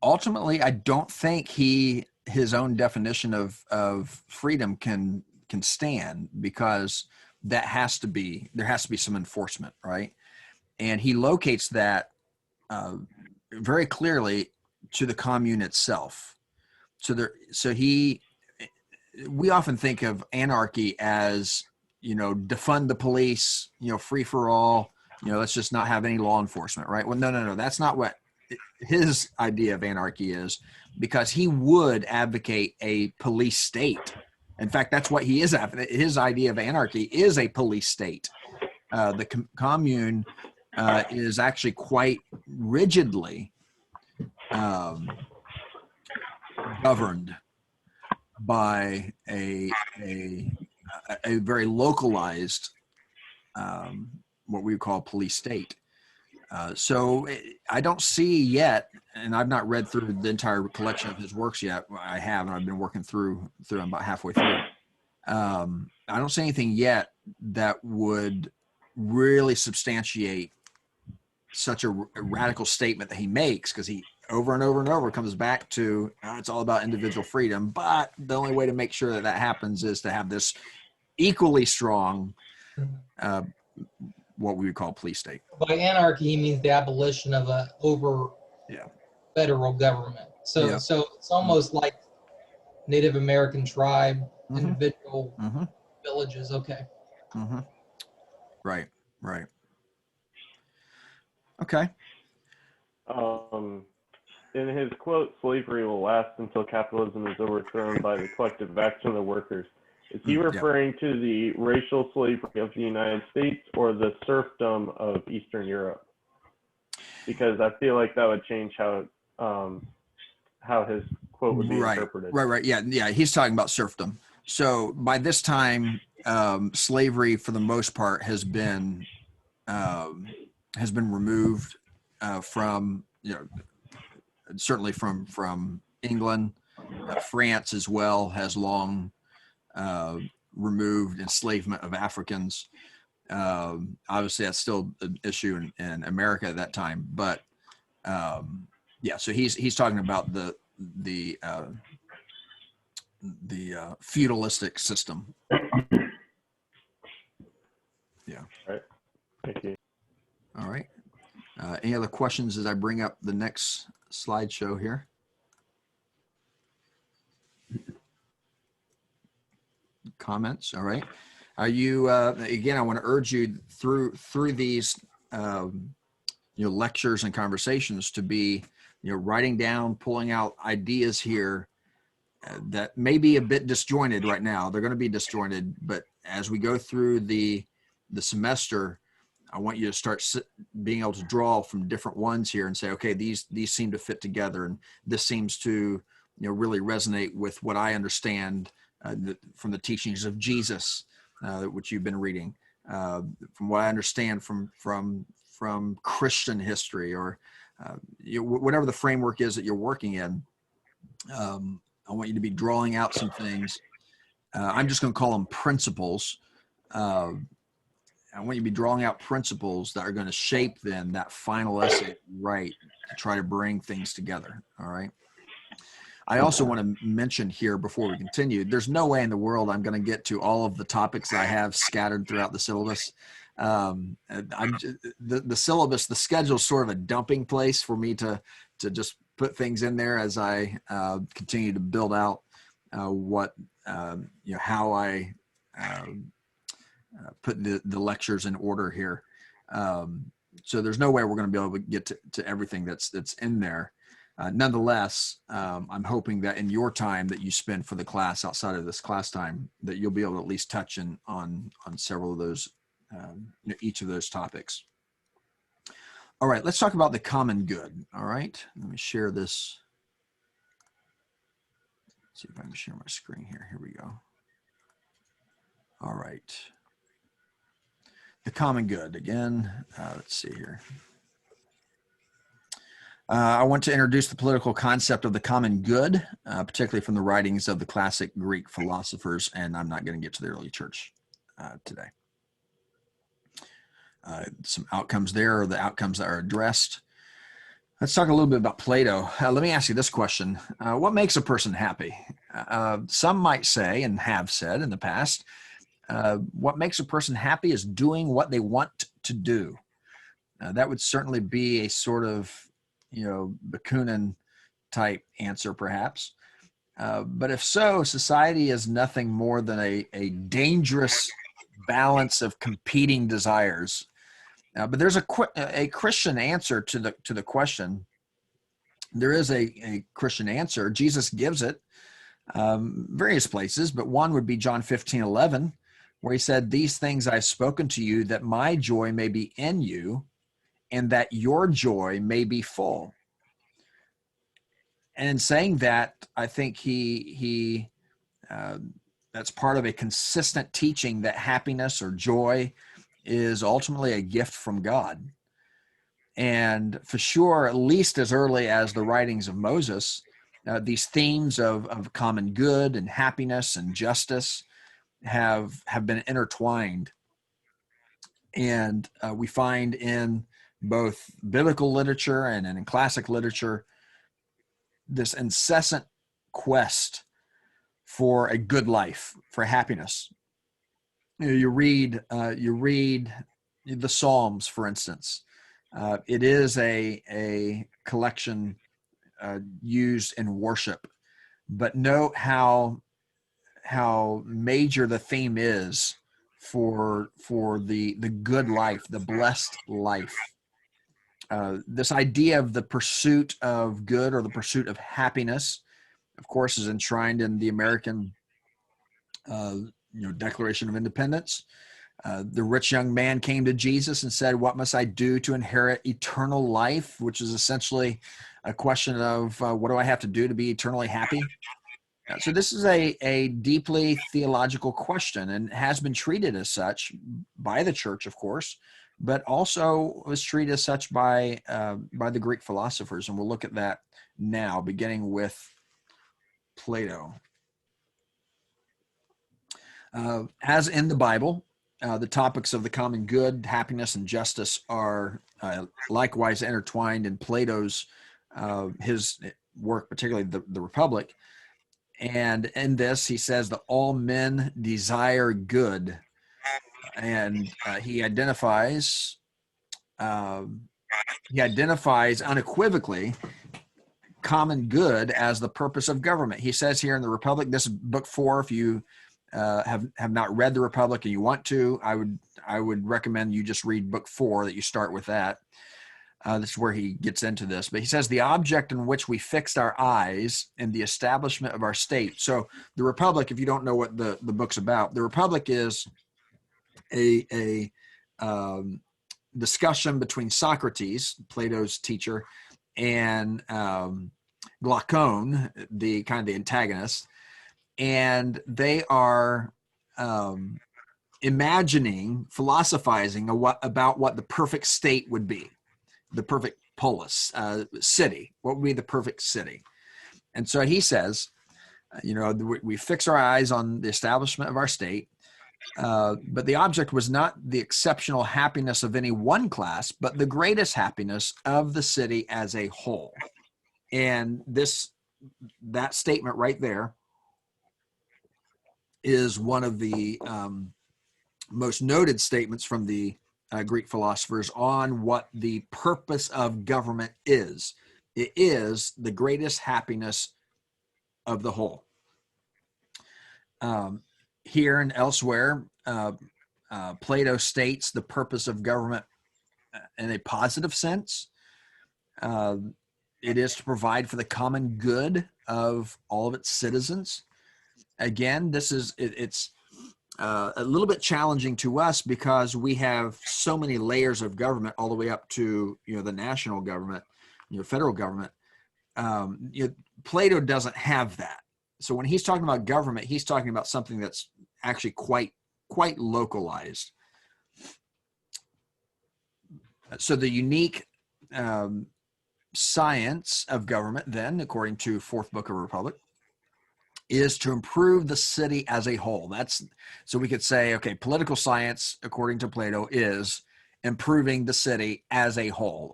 ultimately, I don't think his own definition of freedom can stand, because there has to be some enforcement, right? And he locates that very clearly to the commune itself. We often think of anarchy as, defund the police, free for all, let's just not have any law enforcement, right? Well, no. That's not what his idea of anarchy is, because he would advocate a police state. In fact, that's what he is. His idea of anarchy is a police state. The commune is actually quite rigidly governed by a very localized, what we call police state. So I don't see yet, and I've not read through the entire collection of his works yet. I have, and I've been working through them about halfway through. I don't see anything yet that would really substantiate such a radical statement that he makes, because he over and over and over comes back to it's all about individual freedom. But the only way to make sure that have is to have this equally strong what we would call police state.
By anarchy, he means the abolition of a federal government. So it's almost like Native American tribe, individual villages. Okay.
Right. Okay.
In his quote, slavery will last until capitalism is overthrown by the collective action of the workers. Is he referring to the racial slavery of the United States or the serfdom of Eastern Europe? Because I feel like that would change how his quote would be interpreted.
Right. Yeah. He's talking about serfdom. So by this time, slavery, for the most part, has been removed from, certainly from England. France as well has long removed enslavement of Africans. Obviously, that's still an issue in America at that time. But so he's talking about the feudalistic system. Yeah.
All right. Thank you.
All right. Any other questions as I bring up the next slideshow here? Comments? All right. Are you again? I want to urge you through these lectures and conversations to be, writing down, pulling out ideas here that may be a bit disjointed right now. They're going to be disjointed, but as we go through the semester, I want you to start being able to draw from different ones here and say, okay, these seem to fit together, and this seems to really resonate with what I understand from the teachings of Jesus, which you've been reading, from what I understand from Christian history, or whatever the framework is that you're working in. I want you to be drawing out some things. I'm just going to call them principles. I want you to be drawing out principles that are going to shape then that final essay you write to try to bring things together. All right. I also want to mention here before we continue, there's no way in the world I'm going to get to all of the topics I have scattered throughout the syllabus. The syllabus, the schedule is sort of a dumping place for me to just put things in there as I continue to build out how I put the lectures in order here. So there's no way we're going to be able to get to everything that's in there. Nonetheless, I'm hoping that in your time that you spend for the class outside of this class time, that you'll be able to at least touch on several of those, each of those topics. All right, let's talk about the common good. All right, let me share this. Let's see if I can share my screen here. Here we go. All right. The common good again. Let's see here. I want to introduce the political concept of the common good, particularly from the writings of the classic Greek philosophers, and I'm not going to get to the early church today. Some outcomes there are the outcomes that are addressed. Let's talk a little bit about Plato. Let me ask you this question. What makes a person happy? Some might say, and have said in the past, what makes a person happy is doing what they want to do. That would certainly be a sort of, Bakunin type answer, perhaps. But if so, society is nothing more than a dangerous balance of competing desires. But there's a Christian answer to the question. There is a Christian answer. Jesus gives it various places, but one would be John 15:11, where he said, "These things I've spoken to you, that my joy may be in you, and that your joy may be full." And in saying that, I think he that's part of a consistent teaching that happiness or joy is ultimately a gift from God. And for sure, at least as early as the writings of Moses, these themes of common good and happiness and justice have been intertwined. And we find in both biblical literature and in classic literature this incessant quest for a good life, for happiness. You read the Psalms, for instance. It is a collection used in worship, but note how major the theme is for the good life, the blessed life. This idea of the pursuit of good or the pursuit of happiness, of course, is enshrined in the American Declaration of Independence. The rich young man came to Jesus and said, "What must I do to inherit eternal life?" Which is essentially a question of what do I have to do to be eternally happy? So this is a deeply theological question and has been treated as such by the church, of course, but also was treated as such by the Greek philosophers. And we'll look at that now, beginning with Plato. As in the Bible, the topics of the common good, happiness, and justice are likewise intertwined in Plato's his work, particularly the Republic. And in this, he says that all men desire good, and he identifies unequivocally common good as the purpose of government. He says here in the Republic, this is book 4. If you have not read the Republic and you want to, I would recommend you just read book 4, that you start with that. This is where he gets into this, but he says the object in which we fixed our eyes in the establishment of our state. So the Republic, if you don't know what the book's about, the Republic is a discussion between Socrates, Plato's teacher, and Glaucon, the kind of the antagonist, and they are imagining, philosophizing about what the perfect state would be, the perfect polis, city. What would be the perfect city? And so he says, we fix our eyes on the establishment of our state, but the object was not the exceptional happiness of any one class, but the greatest happiness of the city as a whole. And that statement right there is one of the most noted statements from the Greek philosophers on what the purpose of government is. It is the greatest happiness of the whole. Here and elsewhere, Plato states the purpose of government in a positive sense. It is to provide for the common good of all of its citizens. Again, it's a little bit challenging to us because we have so many layers of government all the way up to the national government, federal government. Plato doesn't have that. So when he's talking about government, he's talking about something that's actually quite localized. So the unique science of government, then, according to Fourth Book of Republic, is to improve the city as a whole. So we could say, okay, political science, according to Plato, is improving the city as a whole,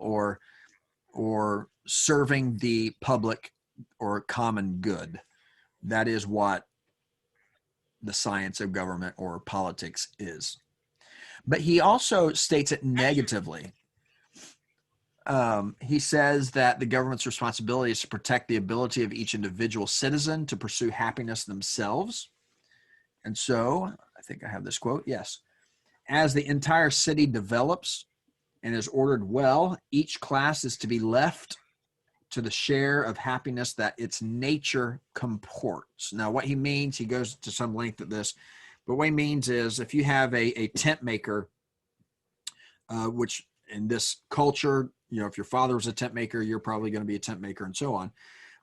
or serving the public or common good. That is what the science of government or politics is. But he also states it negatively. He says that the government's responsibility is to protect the ability of each individual citizen to pursue happiness themselves. And so, I think I have this quote, yes. As the entire city develops and is ordered well, each class is to be left to the share of happiness that its nature comports. Now, what he means, he goes to some length at this, but what he means is if you have a tent maker, which in this culture, if your father was a tent maker, you're probably going to be a tent maker and so on.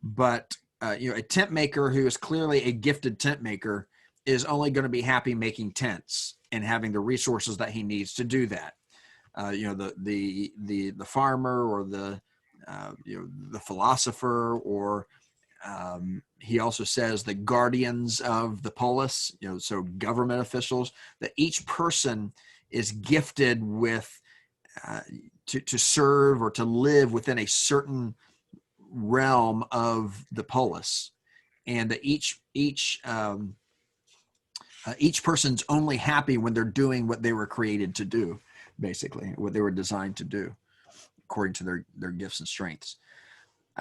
But, a tent maker who is clearly a gifted tent maker is only going to be happy making tents and having the resources that he needs to do that. The farmer or the philosopher, or he also says the guardians of the polis, so government officials, that each person is gifted with to serve or to live within a certain realm of the polis, and that each person's only happy when they're doing what they were created to do, basically what they were designed to do according to their gifts and strengths.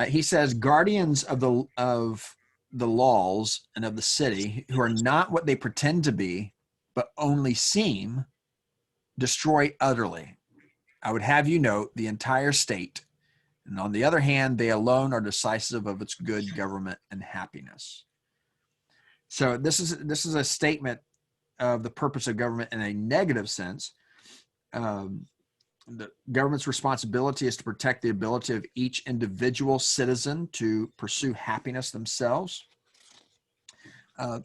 He says guardians of the laws and of the city, who are not what they pretend to be but only seem, destroy utterly. I would have you note the entire state, and on the other hand, they alone are decisive of its good government and happiness. So this is a statement of the purpose of government in a negative sense. The government's responsibility is to protect the ability of each individual citizen to pursue happiness themselves.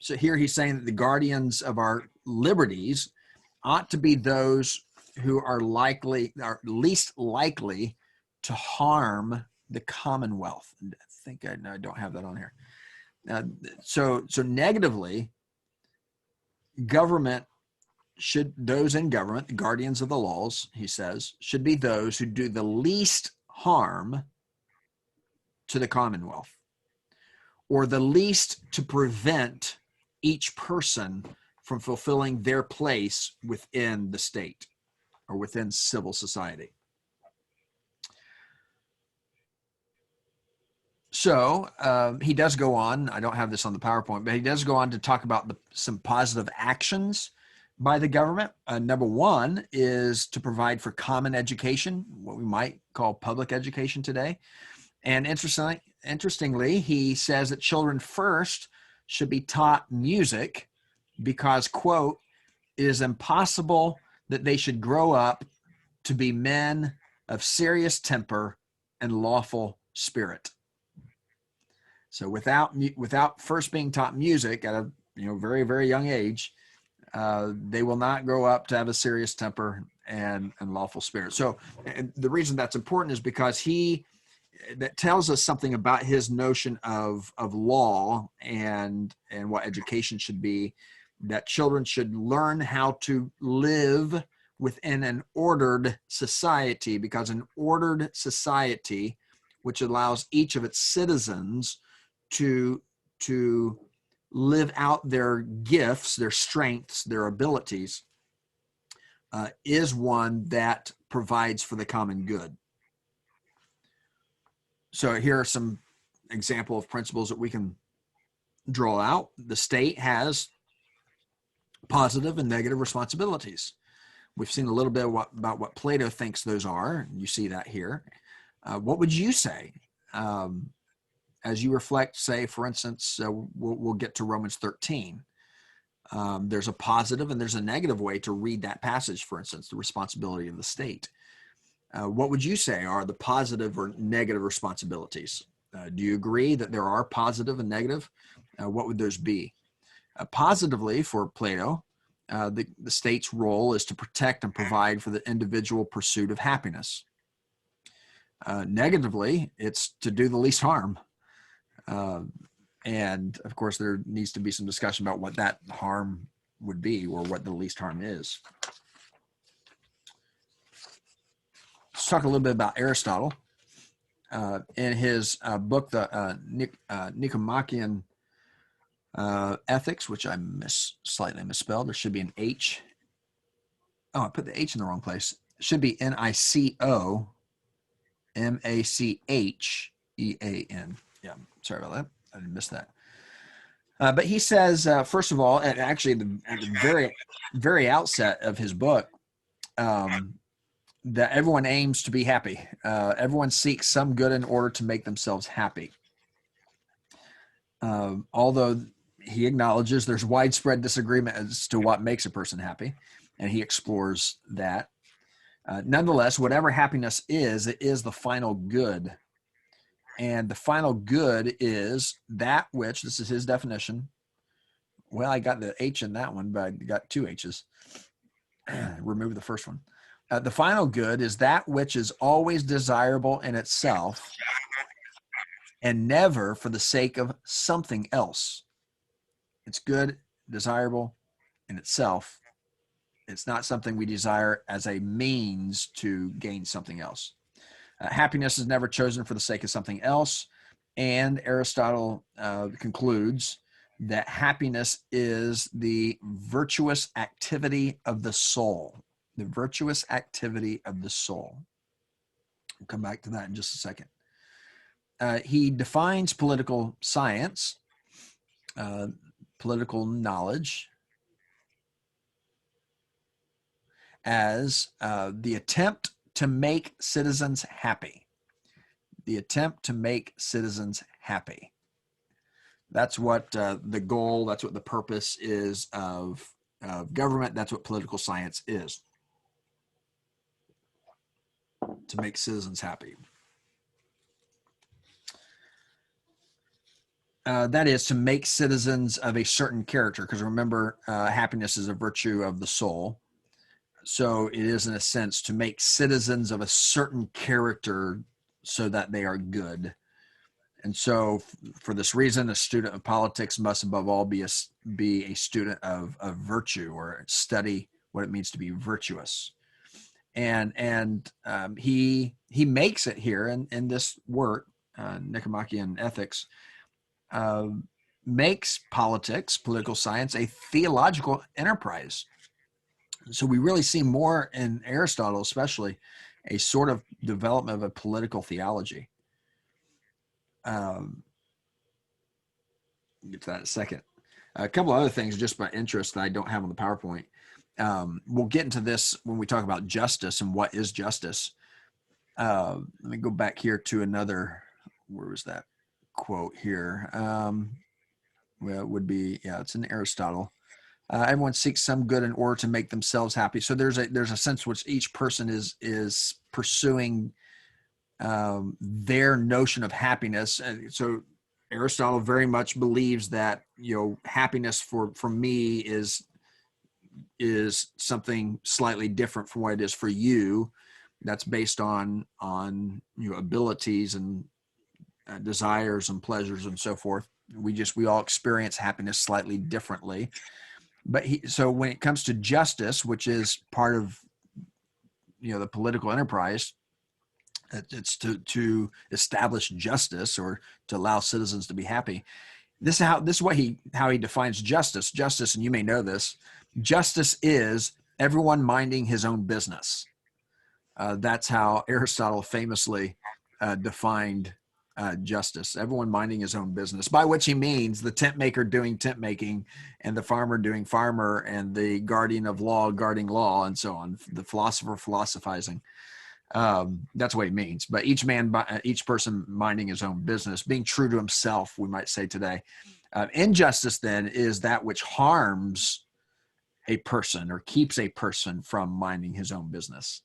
So here he's saying that the guardians of our liberties ought to be those who are least likely to harm the commonwealth. I think I don't have that on here. So negatively, those in government, the guardians of the laws, he says, should be those who do the least harm to the commonwealth, or the least to prevent each person from fulfilling their place within the state or within civil society. So he does go on, I don't have this on the PowerPoint, but he does go on to talk about some positive actions by the government. Number one is to provide for common education, what we might call public education today. And interestingly, he says that children first should be taught music because, quote, it is impossible that they should grow up to be men of serious temper and lawful spirit. So without first being taught music at a very, very young age, they will not grow up to have a serious temper and lawful spirit. So the reason that's important is because that tells us something about his notion of law and what education should be, that children should learn how to live within an ordered society, because an ordered society, which allows each of its citizens to live out their gifts, their strengths, their abilities, is one that provides for the common good. So here are some example of principles that we can draw out. The state has positive and negative responsibilities. We've seen a little bit about what Plato thinks those are. You see that here. What would you say as you reflect, say, for instance, we'll get to Romans 13. There's a positive and there's a negative way to read that passage, for instance, the responsibility of the state. What would you say are the positive or negative responsibilities? Do you agree that there are positive and negative? What would those be? Positively, for Plato, the state's role is to protect and provide for the individual pursuit of happiness. Negatively, it's to do the least harm. And of course, there needs to be some discussion about what that harm would be, or what the least harm is. Let's talk a little bit about Aristotle. In his book, the Nicomachean Ethics, which I slightly misspelled. There should be an H. Oh, I put the H in the wrong place. It should be Nicomachean. Yeah, sorry about that. I didn't miss that. But he says, first of all, and actually at the very, very outset of his book, that everyone aims to be happy. Everyone seeks some good in order to make themselves happy. Although he acknowledges there's widespread disagreement as to what makes a person happy, and he explores that. Nonetheless, whatever happiness is, it is the final good. And the final good is that which, this is his definition. Well, I got the H in that one, but I got two H's. Remove the first one. The final good is that which is always desirable in itself and never for the sake of something else. It's good, desirable in itself. It's not something we desire as a means to gain something else. Happiness is never chosen for the sake of something else. And Aristotle concludes that happiness is the virtuous activity of the soul. The virtuous activity of the soul. We'll come back to that in just a second. He defines political science, political knowledge, as the attempt to make citizens happy. The attempt to make citizens happy. That's what the goal, that's what the purpose is of government. That's what political science is. To make citizens happy. That is to make citizens of a certain character, because remember, happiness is a virtue of the soul. So it is, in a sense, to make citizens of a certain character so that they are good. And so for this reason, a student of politics must above all be a student of virtue, or study what it means to be virtuous. And he makes it here in this work, Nicomachean Ethics, makes politics, political science, a theological enterprise. So we really see more in Aristotle, especially, a sort of development of a political theology. Get to that in a second. A couple other things just by interest that I don't have on the PowerPoint. we'll get into this when we talk about justice and what is justice. Let me go back here to another, where was that quote here? Well, it would be, yeah, it's in Aristotle. Everyone seeks some good in order to make themselves happy. So there's a sense which each person is pursuing their notion of happiness. And so Aristotle very much believes that, happiness for me is something slightly different from what it is for you. That's based on abilities and desires and pleasures and so forth. We all experience happiness slightly differently. But so when it comes to justice, which is part of the political enterprise, it's to establish justice or to allow citizens to be happy. This is how he defines justice. Justice, and you may know this, justice is everyone minding his own business. That's how Aristotle famously defined justice, everyone minding his own business, by which he means the tent maker doing tent making and the farmer doing farmer and the guardian of law guarding law and so on, the philosopher philosophizing. That's what he means. But each person minding his own business, being true to himself, we might say today. Injustice then is that which harms a person or keeps a person from minding his own business,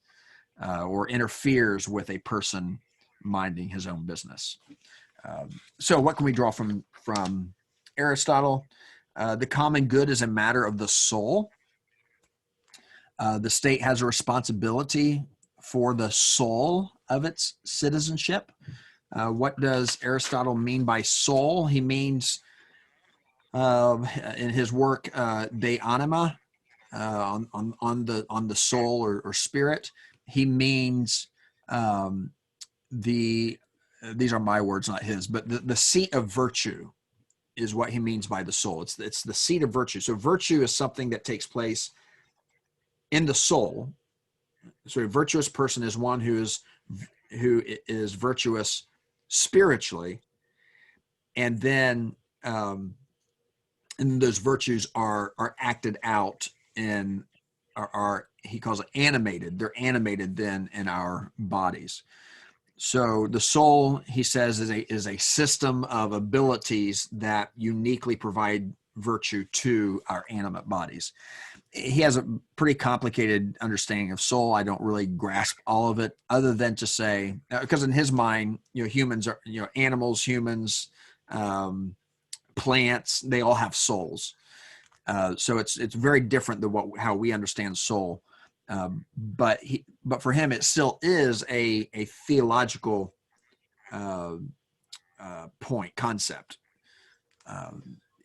or interferes with a person minding his own business. So what can we draw from Aristotle? The common good is a matter of the soul. The state has a responsibility for the soul of its citizenship. What does Aristotle mean by soul? He means, in his work, De Anima, on the soul or spirit, he means these are my words, not his, but the seat of virtue is what he means by the soul. It's the seat of virtue. So virtue is something that takes place in the soul. So a virtuous person is one who is virtuous spiritually, and then and those virtues are acted out and are he calls it animated. They're animated then in our bodies. So the soul, he says, is a system of abilities that uniquely provide virtue to our animate bodies. He has a pretty complicated understanding of soul. I don't really grasp all of it, other than to say, because in his mind, humans are, animals, humans, plants, they all have souls. So it's very different than how we understand soul. But for him, it still is a theological concept,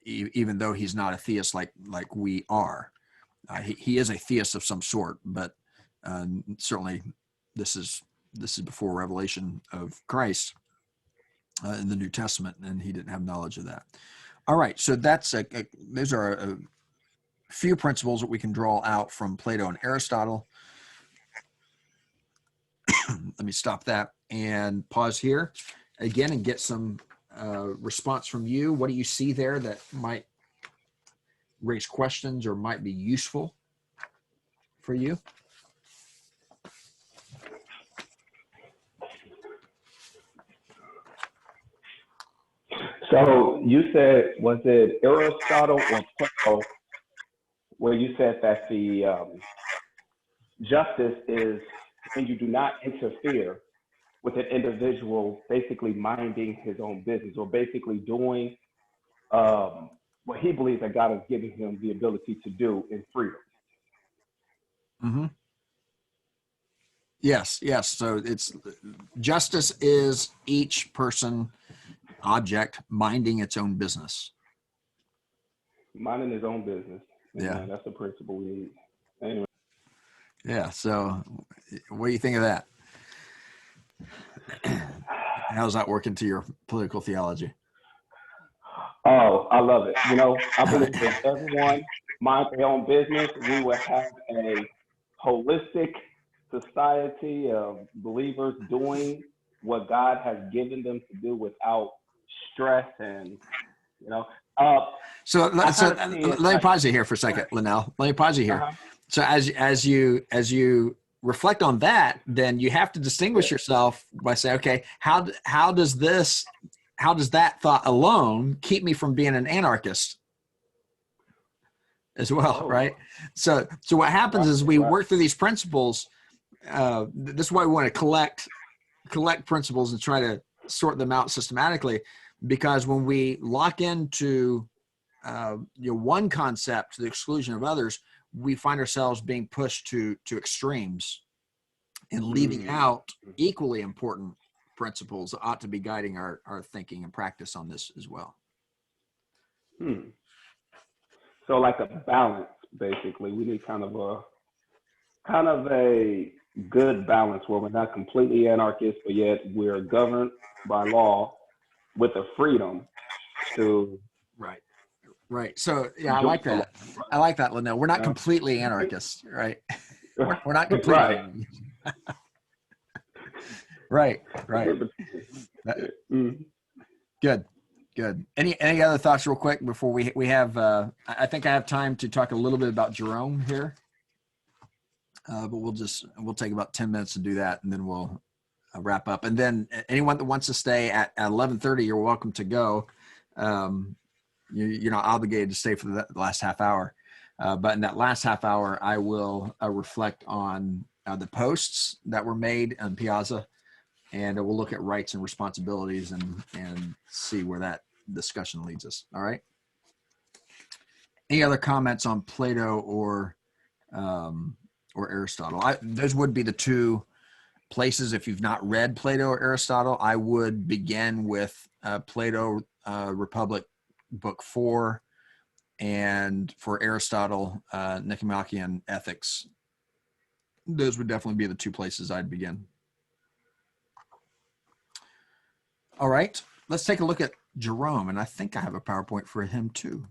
even though he's not a theist like we are. He is a theist of some sort, but certainly this is before revelation of Christ in the New Testament, and he didn't have knowledge of that. All right, so those are a few principles that we can draw out from Plato and Aristotle. Let me stop that and pause here again and get some response from you. What do you see there that might raise questions or might be useful for you?
So you said, was it Aristotle or Plato, where you said that the justice is when you do not interfere with an individual basically minding his own business, or basically doing what he believes that God has given him the ability to do in freedom?
Mm-hmm. Yes. So justice is each person, object, minding its own business.
Minding his own business.
Yeah.
That's the principle we need. Anyway.
Yeah. So what do you think of that? How's that work into your political theology?
Oh, I love it. I believe if everyone minds their own business, we will have a holistic society of believers doing what God has given them to do without stress and,
So let me pause you here for a second, Linnell. Let me pause you here.
Uh-huh.
So as you reflect on that, then you have to distinguish yourself by saying, okay, how does that thought alone keep me from being an anarchist as well, right? So what happens is we work through these principles. This is why we want to collect principles and try to sort them out systematically, because when we lock into one concept to the exclusion of others, we find ourselves being pushed to extremes and leaving out equally important principles that ought to be guiding our thinking and practice on this as well.
So like a balance, basically. We need kind of a good balance where we're not completely anarchist, but yet we're governed by law with the freedom to.
Right. So yeah, I like that, Linnell. We're not completely anarchists, right? We're not completely. Right. Good. Any other thoughts real quick before we have, I think I have time to talk a little bit about Jerome here. But we'll take about 10 minutes to do that, and then we'll wrap up. And then anyone that wants to stay at 11:30, you're welcome to go. You're not obligated to stay for the last half hour. But in that last half hour, I will reflect on the posts that were made on Piazza, and we'll look at rights and responsibilities and see where that discussion leads us. All right. Any other comments on Plato or Aristotle? Those would be the two places. If you've not read Plato or Aristotle, I would begin with Plato, Republic, Book 4, and for Aristotle, Nicomachean Ethics. Those would definitely be the two places I'd begin. All right, let's take a look at Jerome, and I think I have a PowerPoint for him too.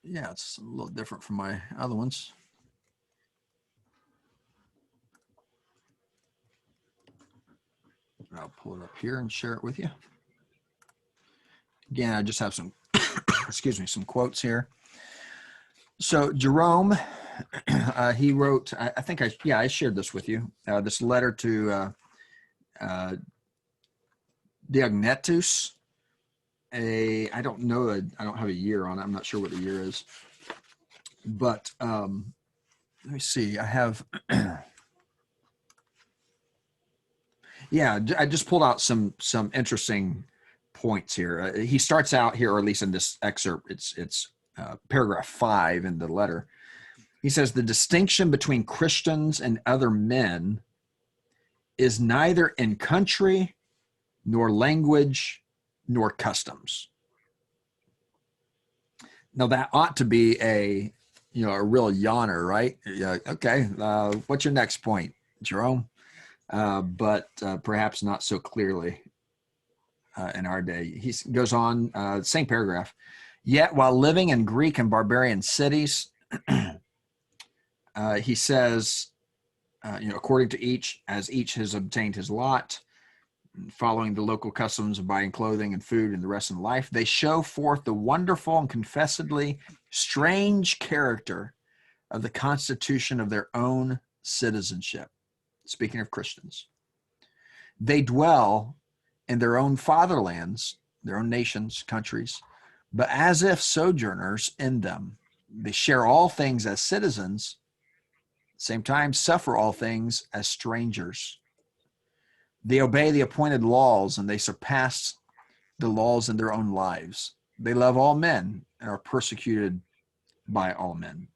Yeah, it's a little different from my other ones. I'll pull it up here and share it with you. Again, I just have some, some quotes here. So Jerome, he wrote, I think I shared this with you, this letter to Diognetus. I don't know, I don't have a year on it. I'm not sure what the year is, but let me see. I have, yeah, I just pulled out some interesting points here. He starts out here, or at least in this excerpt, it's paragraph 5 in the letter. He says, the distinction between Christians and other men is neither in country, nor language, nor customs. Now that ought to be a real yawner, right? Okay, what's your next point, Jerome? But perhaps not so clearly in our day. He goes on, same paragraph. Yet while living in Greek and barbarian cities, he says, according to each has obtained his lot, following the local customs of buying clothing and food and the rest of life, they show forth the wonderful and confessedly strange character of the constitution of their own citizenship. Speaking of Christians, they dwell in their own fatherlands, their own nations, countries, but as if sojourners in them. They share all things as citizens, at the same time suffer all things as strangers. They obey the appointed laws, and they surpass the laws in their own lives. They love all men and are persecuted by all men.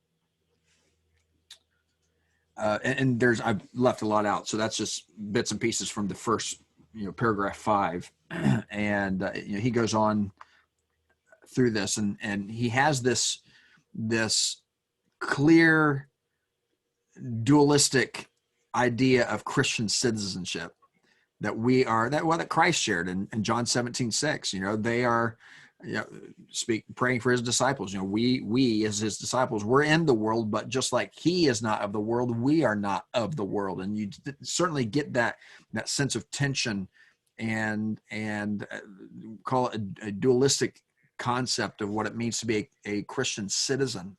And I've left a lot out, so that's just bits and pieces from the first, paragraph 5, and he goes on through this, and he has this clear dualistic idea of Christian citizenship that Christ shared in John 17:6. They are praying for his disciples. We as his disciples, we're in the world, but just like he is not of the world, we are not of the world. And you certainly get that sense of tension and call it a dualistic concept of what it means to be a Christian citizen.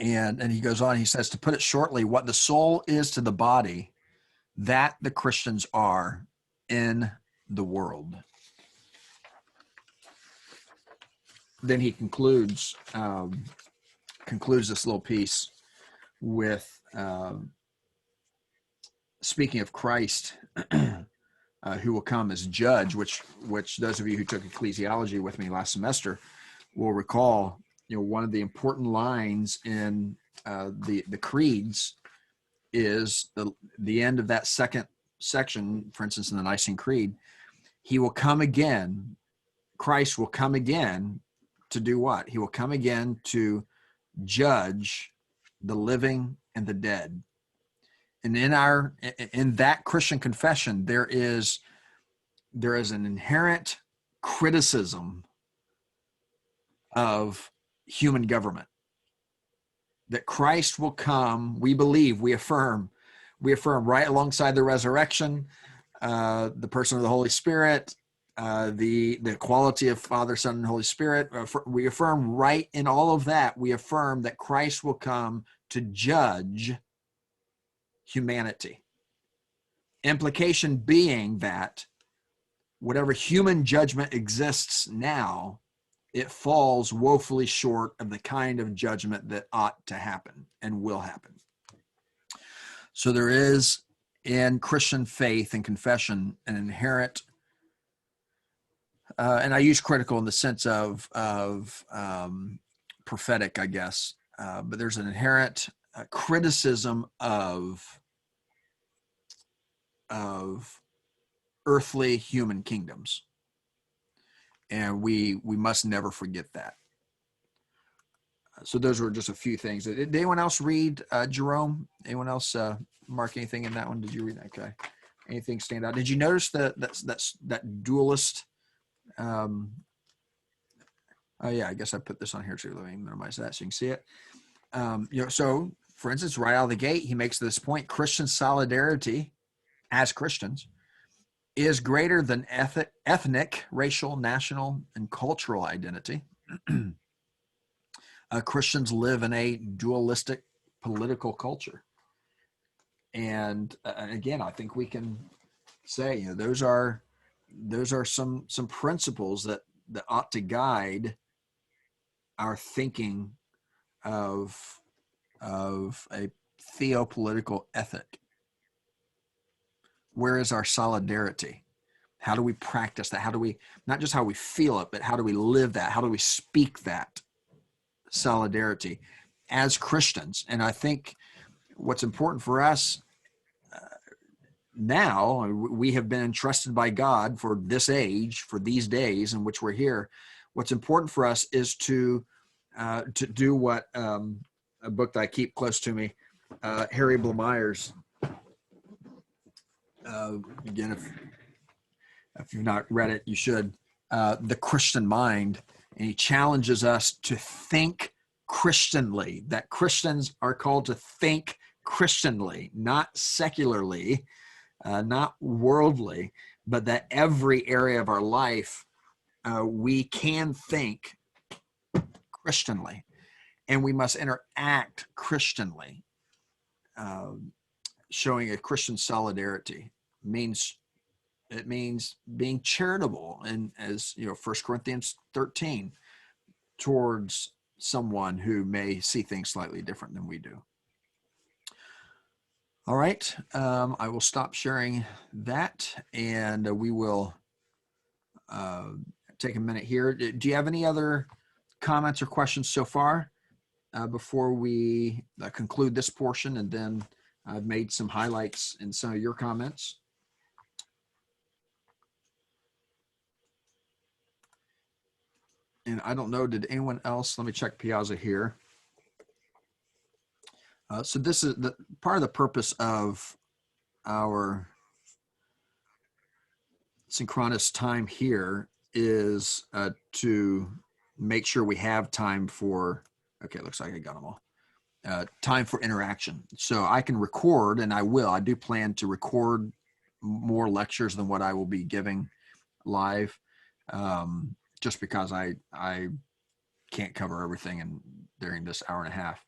And he goes on, he says, to put it shortly, what the soul is to the body, that the Christians are in the world. Then he concludes this little piece with speaking of Christ, who will come as judge, which those of you who took ecclesiology with me last semester will recall. One of the important lines in the creeds is the end of that second section. For instance, in the Nicene Creed, he will come again. Christ will come again to do what? He will come again to judge the living and the dead. And in that Christian confession, there is an inherent criticism of human government. That Christ will come, we believe, we affirm right alongside the resurrection, the person of the Holy Spirit, the quality of Father, Son, and Holy Spirit. We affirm right in all of that. We affirm that Christ will come to judge humanity. Implication being that whatever human judgment exists now, it falls woefully short of the kind of judgment that ought to happen and will happen. So there is in Christian faith and confession an inherent, and I use critical in the sense of prophetic, I guess, but there's an inherent criticism of earthly human kingdoms. And we must never forget that. So those were just a few things. Did anyone else read Jerome? Anyone else mark anything in that one? Did you read that? Okay. Anything stand out? Did you notice that dualist? Oh yeah, I guess I put this on here too. Let me minimize that so you can see it. So for instance, right out of the gate, he makes this point: Christian solidarity, as Christians, is greater than ethnic, racial, national, and cultural identity. Christians live in a dualistic political culture. And again, I think we can say, those are some principles that ought to guide our thinking of a theopolitical ethic. Where is our solidarity? How do we practice that? How do we, not just how we feel it, but how do we live that? How do we speak that solidarity as Christians? And I think what's important for us now, we have been entrusted by God for this age, for these days in which we're here. What's important for us is to do what a book that I keep close to me, Harry Blemeyer's. Again, if you've not read it, you should. The Christian Mind, and he challenges us to think Christianly. That Christians are called to think Christianly, not secularly, not worldly, but that every area of our life we can think Christianly, and we must interact Christianly. Showing a Christian solidarity means being charitable, and as 1 Corinthians 13, towards someone who may see things slightly different than we do. All right, I will stop sharing that, and we will take a minute here. Do you have any other comments or questions so far before we conclude this portion? And then I've made some highlights in some of your comments. And I don't know, did anyone else? Let me check Piazza here. So this is part of the purpose of our synchronous time here is to make sure we have time for, okay, it looks like I got them all. Time for interaction. So I can record, and I do plan to record more lectures than what I will be giving live, just because I can't cover everything during this hour and a half.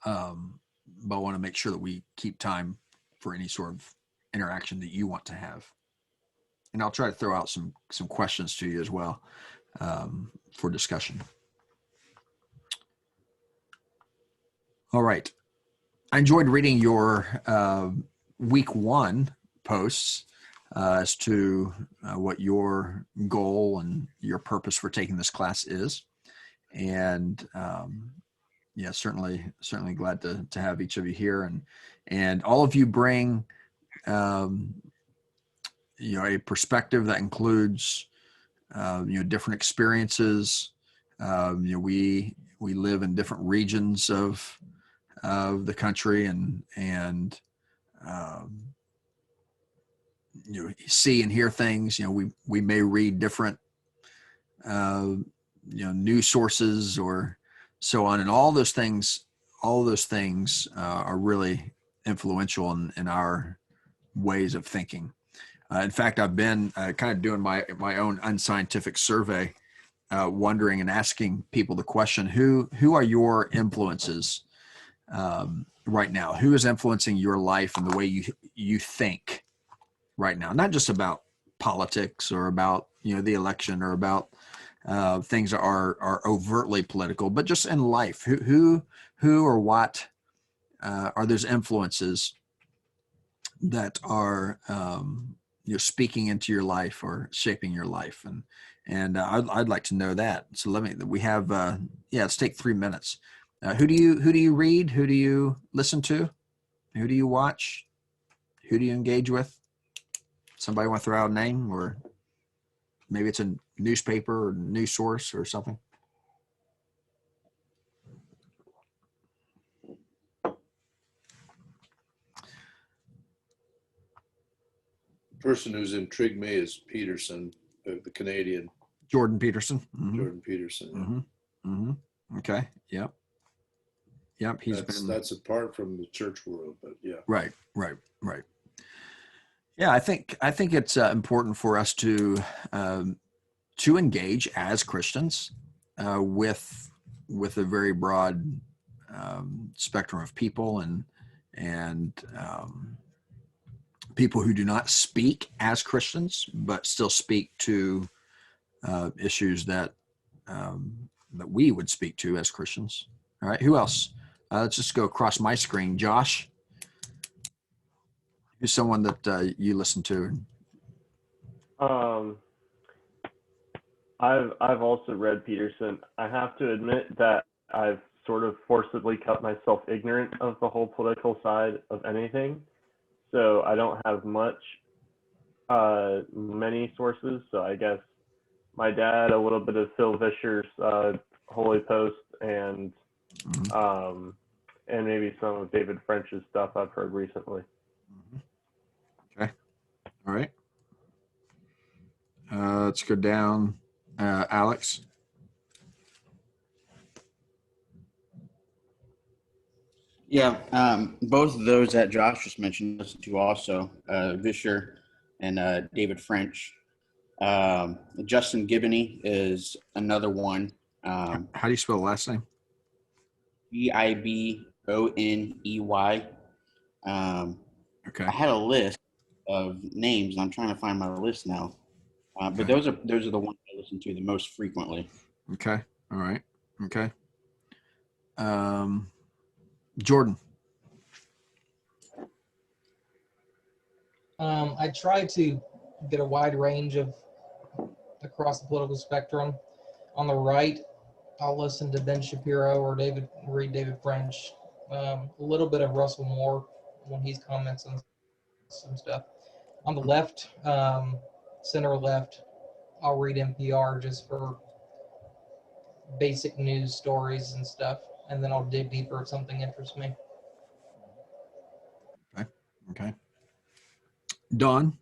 but I want to make sure that we keep time for any sort of interaction that you want to have. And I'll try to throw out some questions to you as well for discussion. All right. I enjoyed reading your week 1 posts as to what your goal and your purpose for taking this class is. And yeah, certainly glad to have each of you here, and all of you bring a perspective that includes different experiences. We live in different regions of the country, and see and hear things. We may read different news sources or so on, and all those things are really influential in our ways of thinking. In fact, I've been kind of doing my own unscientific survey, wondering and asking people the question: Who are your influences right now? Who is influencing your life and the way you think right now? Not just about politics or about the election or about things that are overtly political, but just in life. Who or what are those influences that are speaking into your life or shaping your life? And I'd like to know that. So we have let's take 3 minutes. Who do you read? Who do you listen to? Who do you watch? Who do you engage with? Somebody want to throw out a name, or maybe it's a newspaper or news source or something?
Person who's intrigued me is Peterson, the Canadian.
Jordan Peterson. Mm-hmm.
Jordan Peterson. Yeah.
Mm-hmm. Mm-hmm. Okay. Yep.
That's apart from the church world, but yeah.
Right. Yeah, I think it's important for us to engage as Christians with a very broad spectrum of people and people who do not speak as Christians, but still speak to issues that we would speak to as Christians. All right, who else? Let's just go across my screen. Josh, who's someone that you listen to?
I've also read Peterson. I have to admit that I've sort of forcibly kept myself ignorant of the whole political side of anything. So I don't have many sources. So I guess my dad, a little bit of Phil Vischer's Holy Post, and maybe some of David French's stuff I've heard recently.
Okay. All right. Let's go down. Alex.
Yeah, both of those that Josh just mentioned, listen to also, Vischer and David French. Justin Giboney is another one.
How do you spell the last name?
Giboney.
Okay.
I had a list of names, and I'm trying to find my list now. But those are the ones I listen to the most frequently.
Okay. All right. Okay. Jordan.
I try to get a wide range across the political spectrum. On the right, I'll listen to Ben Shapiro or read David French. A little bit of Russell Moore when he's comments on some stuff. On the left, center left, I'll read NPR just for basic news stories and stuff, and then I'll dig deeper if something interests me.
Okay. Dawn?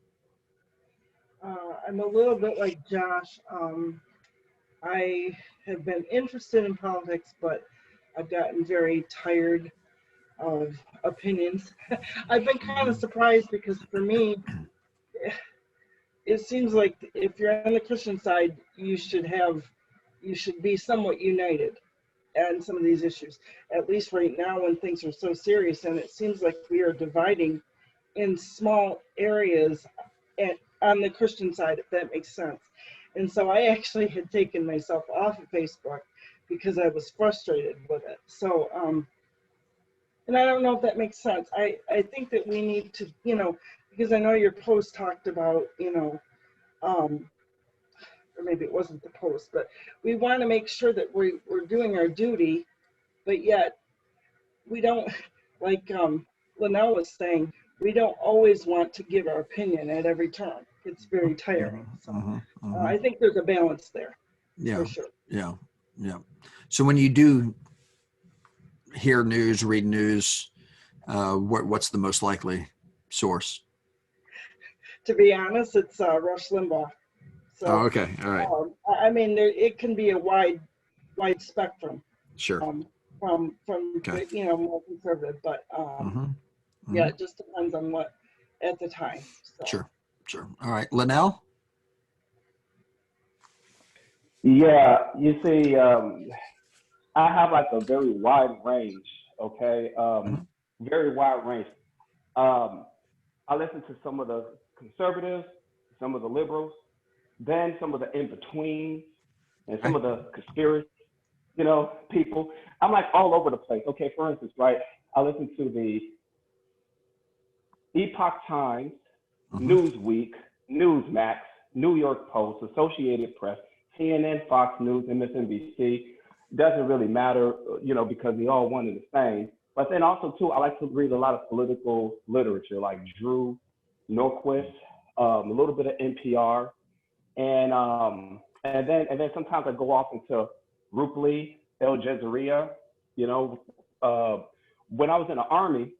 I'm a little bit like Josh. I have been interested in politics, but I've gotten very tired of opinions. I've been kind of surprised because for me, it seems like if you're on the Christian side, you should be somewhat united. and some of these issues, at least right now when things are so serious, and it seems like we are dividing in small areas and on the Christian side, if that makes sense. And so I actually had taken myself off of Facebook because I was frustrated with it. So, and I don't know if that makes sense. I think that we need to, because I know your post talked about, or maybe it wasn't the post, but we want to make sure that we're doing our duty, but yet we don't, like Linnell was saying, we don't always want to give our opinion at every turn. It's very tiring. So I think there's a balance there.
Yeah,
for sure.
Yeah. So when you do hear news, read news, what's the most likely source?
To be honest, it's Rush Limbaugh. So,
oh, okay. All right.
I mean, it can be a wide spectrum.
Sure.
From
Okay.
more conservative, but yeah, it just depends on what at the time. So.
Sure. All right, Linnell.
Yeah, you see, I have like a very wide range. Okay, very wide range. I listen to some of the conservatives, some of the liberals, then some of the in-betweens, and some of the conspiracy, people. I'm like all over the place. Okay, for instance, right, I listen to the Epoch Times, Newsweek, Newsmax, New York Post, Associated Press, CNN, Fox News, MSNBC. Doesn't really matter, because they all one and the same. But then also too, I like to read a lot of political literature, like Drew Norquist, a little bit of NPR, and then sometimes I go off into Rupli, El Jazeera. When I was in the Army,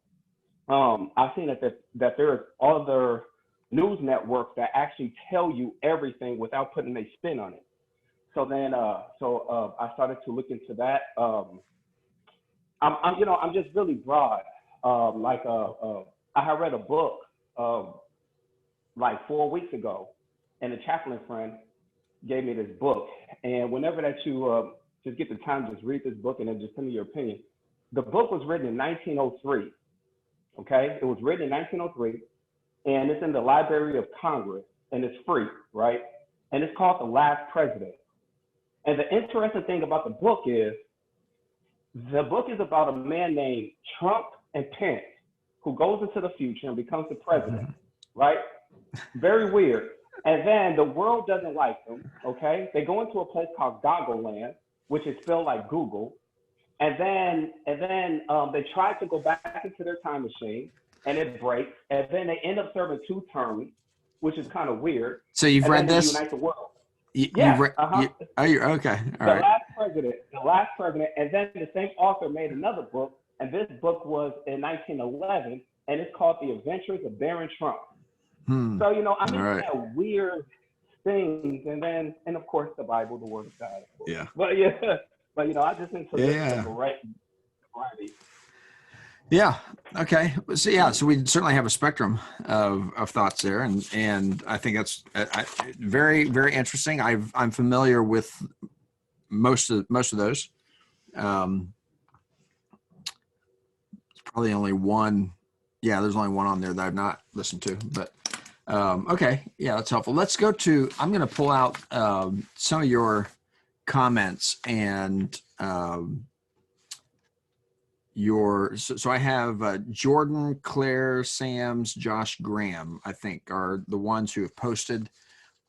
I've seen that there is other news networks that actually tell you everything without putting a spin on it. So then, I started to look into that. I'm just really broad. I had read a book like 4 weeks ago, and a chaplain friend gave me this book. And whenever that you just get the time, just read this book and then just tell me your opinion. The book was written in 1903. Okay, it was written in 1903, and it's in the Library of Congress, and it's free, right? And it's called The Last President. And the interesting thing about the book is about a man named Trump and Pence, who goes into the future and becomes the president, right? Very weird. And then the world doesn't like them, okay? They go into a place called Goggle Land, which is spelled like Google. And then they try to go back into their time machine, and it breaks. And then they end up serving 2 terms, which is kind of weird.
So you've read this?
Unite the world.
Okay. All right.
The Last President. And then the same author made another book, and this book was in 1911, and it's called The Adventures of Baron Trump. So, I'm into that weird things, and of course the Bible, the Word of God.
Yeah.
But I just into the variety.
Yeah. Okay. So we certainly have a spectrum of thoughts there, and I think that's very, very interesting. I'm familiar with most of those. It's probably only one. Yeah, there's only one on there that I've not listened to, but okay. Yeah, that's helpful. Let's go to. I'm going to pull out some of your comments and. So I have Jordan, Claire, Sam's, Josh, Graham, I think are the ones who have posted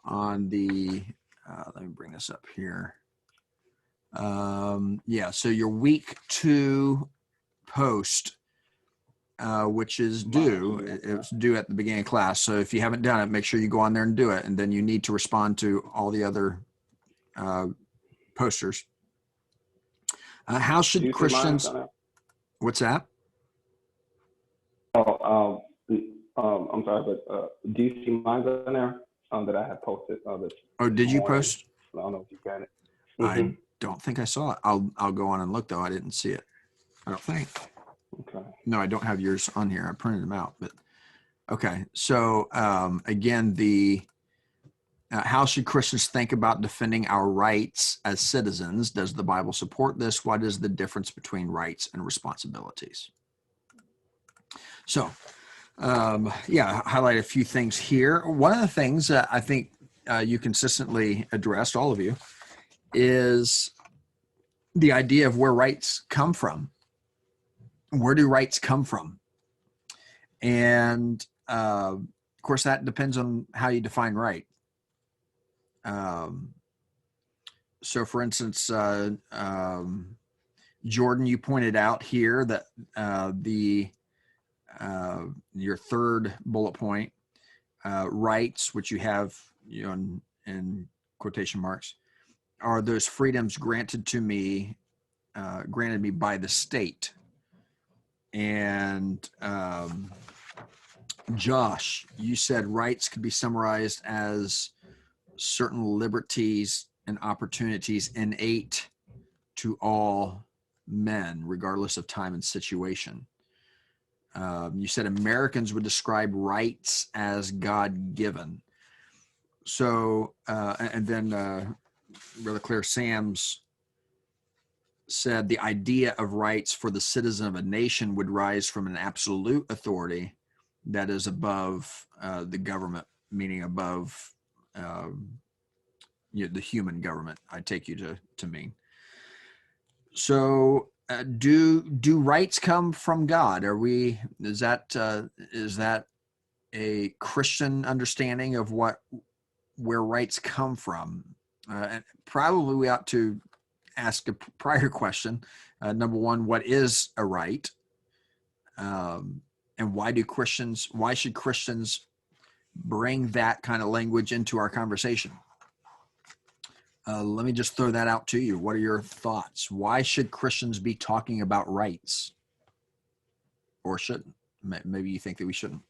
on the, let me bring this up here. So your week 2 post, which is due, it was due at the beginning of class. So if you haven't done it, make sure you go on there and do it. And then you need to respond to all the other posters. How should Christians... What's that?
I'm sorry, but do you see mine on there that I have posted?
Did you post?
I don't know if you got it.
I don't think I saw it. I'll go on and look though. I didn't see it. I don't think.
Okay.
No, I don't have yours on here. I printed them out, but okay. So again, How should Christians think about defending our rights as citizens? Does the Bible support this? What is the difference between rights and responsibilities? So, highlight a few things here. One of the things that I think you consistently addressed, all of you, is the idea of where rights come from. Where do rights come from? And of course, that depends on how you define right. So, for instance, Jordan, you pointed out here that your third bullet point, rights, which you have in quotation marks, are those freedoms granted me by the state. And Josh, you said rights could be summarized as certain liberties and opportunities innate to all men, regardless of time and situation. You said Americans would describe rights as God-given. So, and then Brother Claire Sams said the idea of rights for the citizen of a nation would rise from an absolute authority that is above the government, meaning above the human government, I take you to mean. So do rights come from God? Is that a Christian understanding of where rights come from? And probably we ought to ask a prior question. Number one, what is a right? And why should Christians bring that kind of language into our conversation? Let me just throw that out to you. What are your thoughts? Why should Christians be talking about rights? Or shouldn't? Maybe you think that we shouldn't.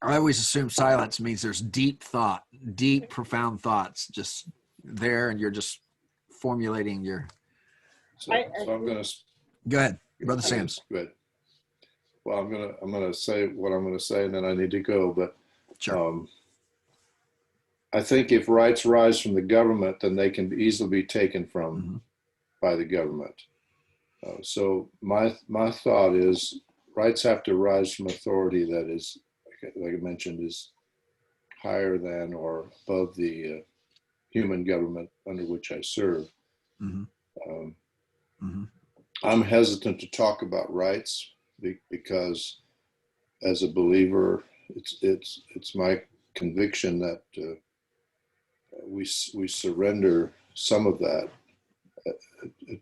I always assume silence means there's deep thought, deep, profound thoughts just there, and you're just formulating your.
So I'm going to
go ahead, Brother Sams.
Good. Well, I'm gonna say what I'm going to say, and then I need to go. But
sure.
I think if rights rise from the government, then they can easily be taken from by the government. So my thought is rights have to rise from authority that is, like I mentioned, is higher than or above the human government under which I serve. I'm hesitant to talk about rights because, as a believer, it's my conviction that we surrender some of that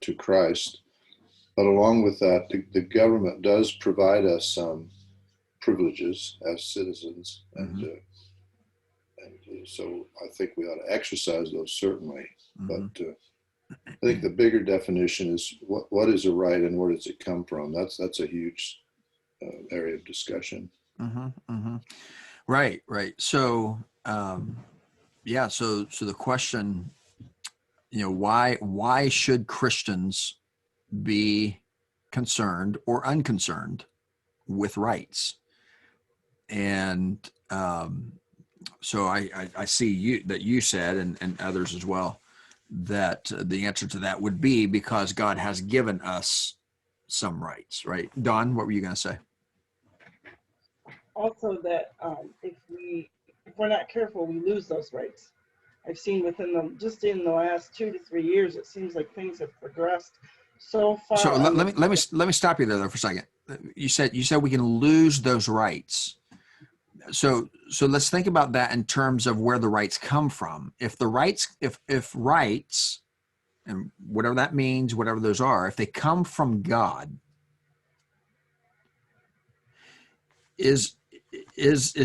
to Christ. But along with that, the government does provide us some privileges as citizens, and so I think we ought to exercise those certainly. But I think the bigger definition is what is a right and where does it come from? That's a huge area of discussion.
Right. So so the question, why should Christians be concerned or unconcerned with rights? And so I see you said, and others as well, that the answer to that would be because God has given us some rights, right? Don, what were you going to say?
Also that if we're not careful, we lose those rights. I've seen just in the last 2 to 3 years, it seems like things have progressed so far.
So let me stop you there for a second. You said we can lose those rights. So let's think about that in terms of where the rights come from. If rights, and whatever that means, whatever those are, if they come from God, is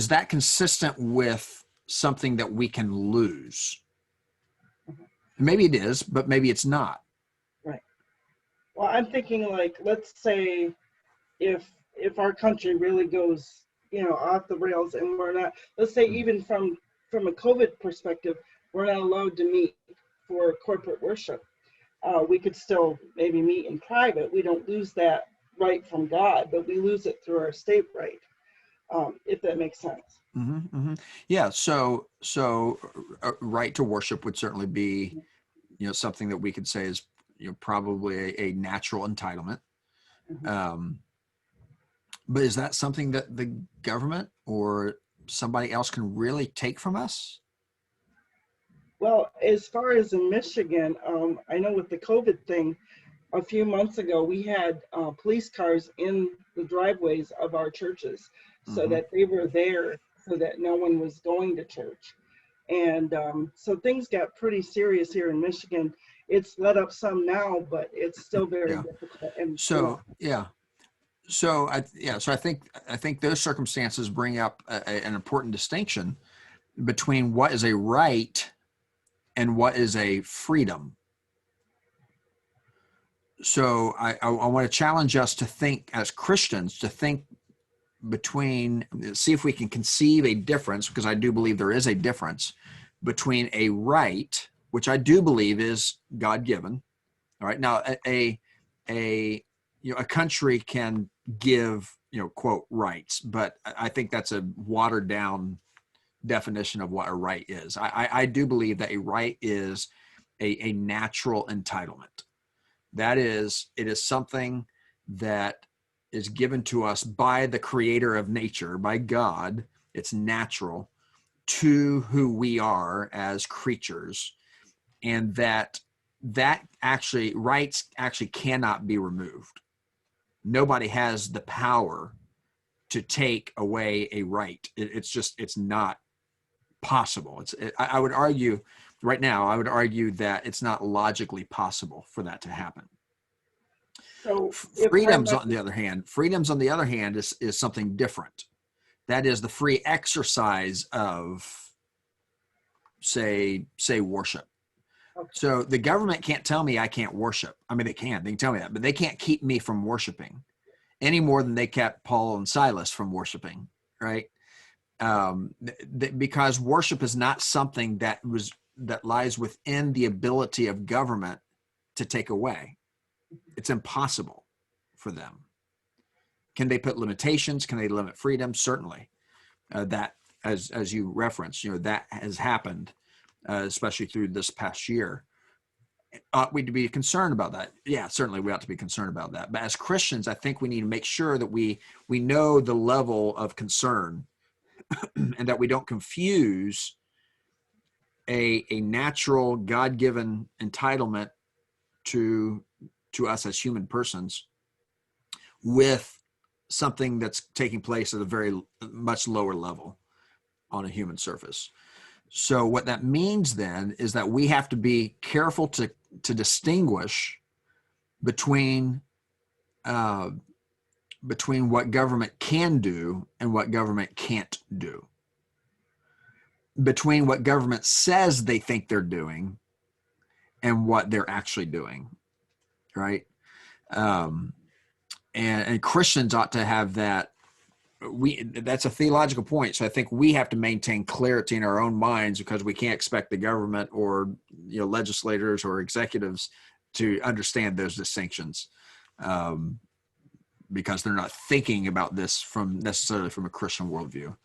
that consistent with something that we can lose? Maybe it is, but maybe it's not.
Right. Well, I'm thinking like, let's say if our country really goes, off the rails and we're not, let's say even from a COVID perspective, we're not allowed to meet for corporate worship. we could still maybe meet in private. We don't lose that right from God, but we lose it through our state right, if that makes sense.
Mm-hmm, mm-hmm. Yeah. So right to worship would certainly be, something that we could say is, probably a natural entitlement. But is that something that the government or somebody else can really take from us?
Well, as far as in Michigan, I know with the COVID thing, a few months ago, we had police cars in the driveways of our churches so
Mm-hmm.
that they were there so that no one was going to church. And so things got pretty serious here in Michigan. It's let up some now, but it's still very difficult. And
So, yeah. So I think those circumstances bring up an important distinction between what is a right and what is a freedom. So I want to challenge us to think as Christians, to think see if we can conceive a difference, because I do believe there is a difference between a right, which I do believe is God-given. All right. Now, a country can give, quote, rights, but I think that's a watered down definition of what a right is. I do believe that a right is a natural entitlement. That is, it is something that is given to us by the creator of nature, by God. It's natural to who we are as creatures, and that actually rights actually cannot be removed. Nobody has the power to take away a right. It's not possible. I would argue right now, I would argue that it's not logically possible for that to happen.
so
Freedoms on the other hand is something different. That is the free exercise of say worship.
Okay.
So the government can't tell me I can't worship. I mean, they can tell me that, but they can't keep me from worshiping any more than they kept Paul and Silas from worshiping, right? Because worship is not something that lies within the ability of government to take away. It's impossible for them. Can they put limitations? Can they limit freedom? Certainly. That, as you referenced, that has happened, especially through this past year. Ought we to be concerned about that? Yeah, certainly we ought to be concerned about that. But as Christians, I think we need to make sure that we know the level of concern and that we don't confuse a natural God-given entitlement to us as human persons with something that's taking place at a very much lower level on a human surface. So what that means then is that we have to be careful to distinguish between what government can do and what government can't do, between what government says they think they're doing and what they're actually doing, right? And Christians ought to have that. That's a theological point. So I think we have to maintain clarity in our own minds, because we can't expect the government or legislators or executives to understand those distinctions, because they're not thinking about this necessarily from a Christian worldview.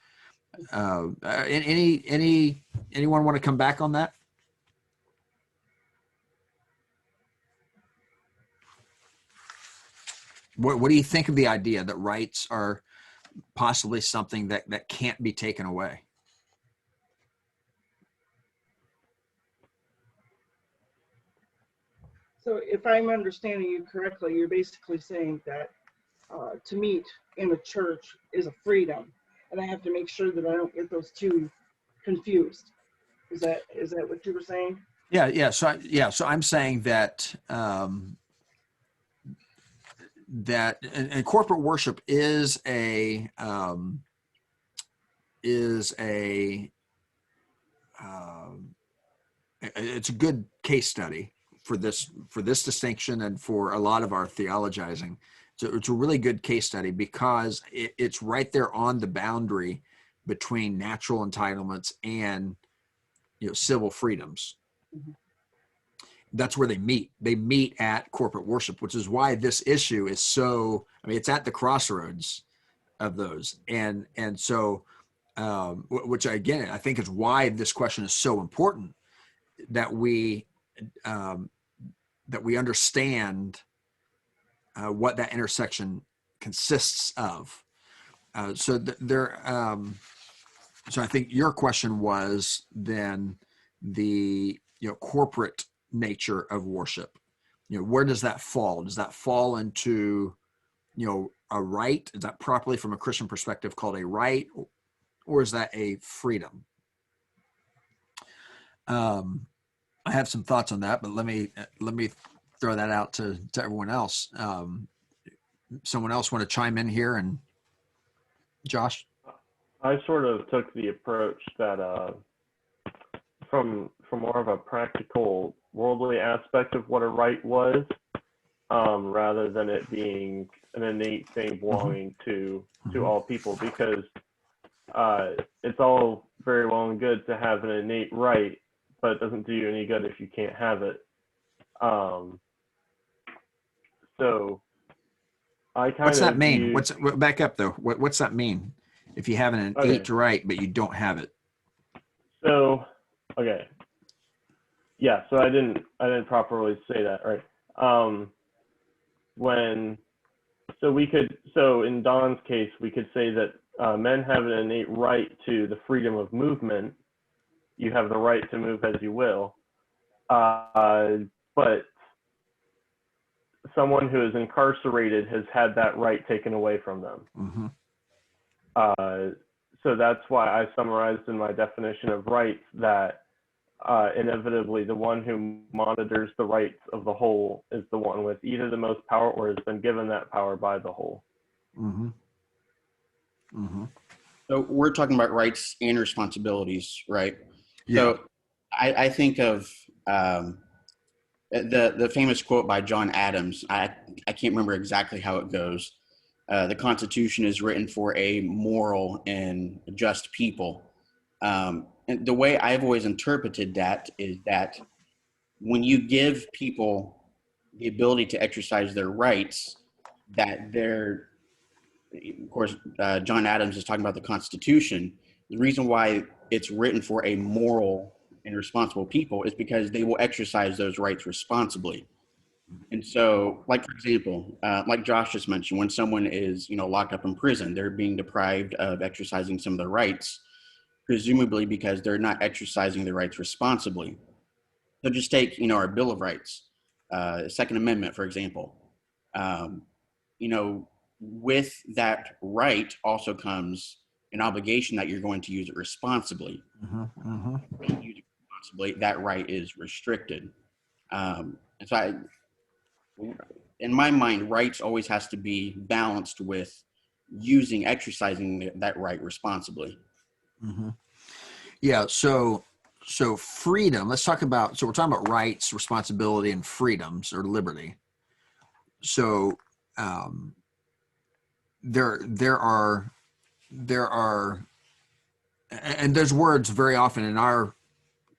Anyone want to come back on that? What do you think of the idea that rights are possibly something that can't be taken away?
So if I'm understanding you correctly, you're basically saying that to meet in a church is a freedom, and I have to make sure that I don't get those two confused. Is that what you were saying?
Yeah. So I'm saying that that and corporate worship is it's a good case study for this distinction and for a lot of our theologizing. So it's a really good case study because it's right there on the boundary between natural entitlements and civil freedoms. that's where they meet. They meet at corporate worship, which is why this issue is so, I mean, it's at the crossroads of those. And so, which again, I think is why this question is so important, that we understand what that intersection consists of. So I think your question was then the corporate nature of worship. Where does that fall? Does that fall into a right? Is that properly from a Christian perspective called a right, or is that a freedom? I have some thoughts on that, but let me throw that out to everyone else. Someone else want to chime in here? And Josh?
I sort of took the approach that from more of a practical, worldly aspect of what a right was, rather than it being an innate thing belonging to all people, because it's all very well and good to have an innate right, but it doesn't do you any good if you can't have it. So I kind of
What's that mean? Back up though. What's that mean? If you have an innate right, but you don't have it. So,
okay. Yeah. So I didn't properly say that, right? So in Don's case, we could say that men have an innate right to the freedom of movement. You have the right to move as you will. But someone who is incarcerated has had that right taken away from them. So that's why I summarized in my definition of rights that inevitably the one who monitors the rights of the whole is the one with either the most power or has been given that power by the whole.
So we're talking about rights and responsibilities, right?
Yeah.
So I think of the famous quote by John Adams. I can't remember exactly how it goes. The Constitution is written for a moral and just people. And the way I've always interpreted that is that when you give people the ability to exercise their rights, that they're, of course, John Adams is talking about the Constitution. The reason why it's written for a moral and responsible people is because they will exercise those rights responsibly. And so, like, for example, like Josh just mentioned, when someone is, locked up in prison, they're being deprived of exercising some of their rights, presumably because they're not exercising their rights responsibly. So just take, our Bill of Rights, Second Amendment, for example. With that right also comes an obligation that you're going to use it responsibly. When you use it responsibly, that right is restricted. And so in my mind, rights always has to be balanced with exercising that right responsibly.
Yeah. So freedom, let's talk about, so we're talking about rights, responsibility, and freedoms or liberty. So there are, and those words very often in our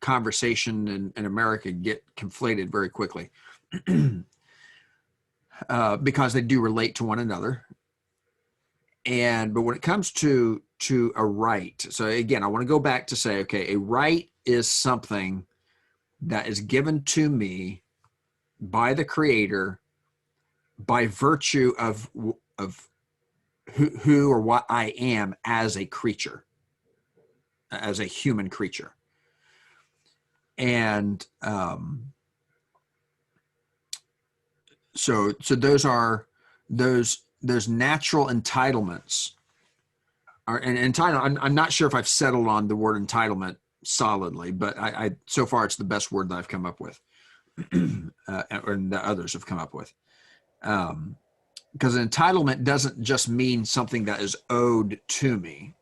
conversation in America get conflated very quickly. Because they do relate to one another. But when it comes to a right, so again, I want to go back to say, okay, a right is something that is given to me by the Creator by virtue of who or what I am as a creature, as a human creature. And so those are those natural entitlements are, and entitlement. I'm not sure if I've settled on the word entitlement solidly, but I so far it's the best word that I've come up with, and that others have come up with. Because an entitlement doesn't just mean something that is owed to me,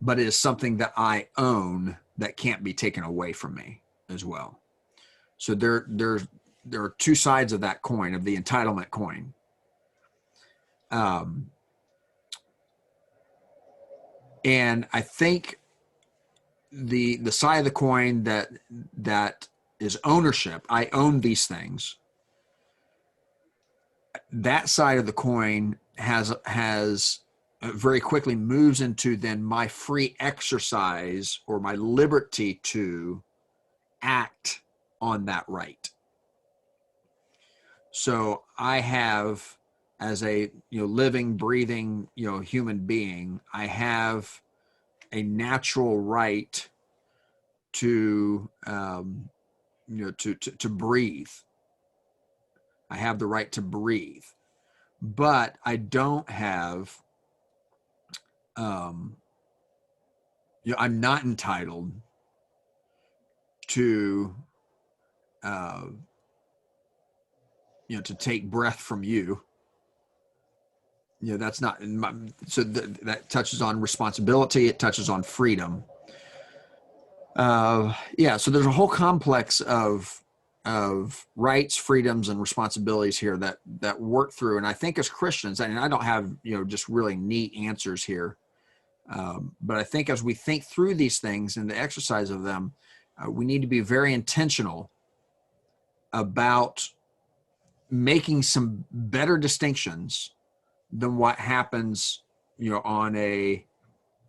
but it is something that I own that can't be taken away from me as well. So there are two sides of that coin, of the entitlement coin. And I think the side of the coin that is ownership. I own these things. That side of the coin has very quickly moves into then my free exercise or my liberty to act on that right. So I have, as a living, breathing human being, I have a natural right to to breathe. I have the right to breathe, but I don't have I'm not entitled to to take breath from you. That's not in my, so that touches on responsibility. It touches on freedom. So there's a whole complex of rights, freedoms, and responsibilities here that work through. And I think as Christians, and I don't have just really neat answers here, but I think as we think through these things and the exercise of them, we need to be very intentional about making some better distinctions than what happens, on a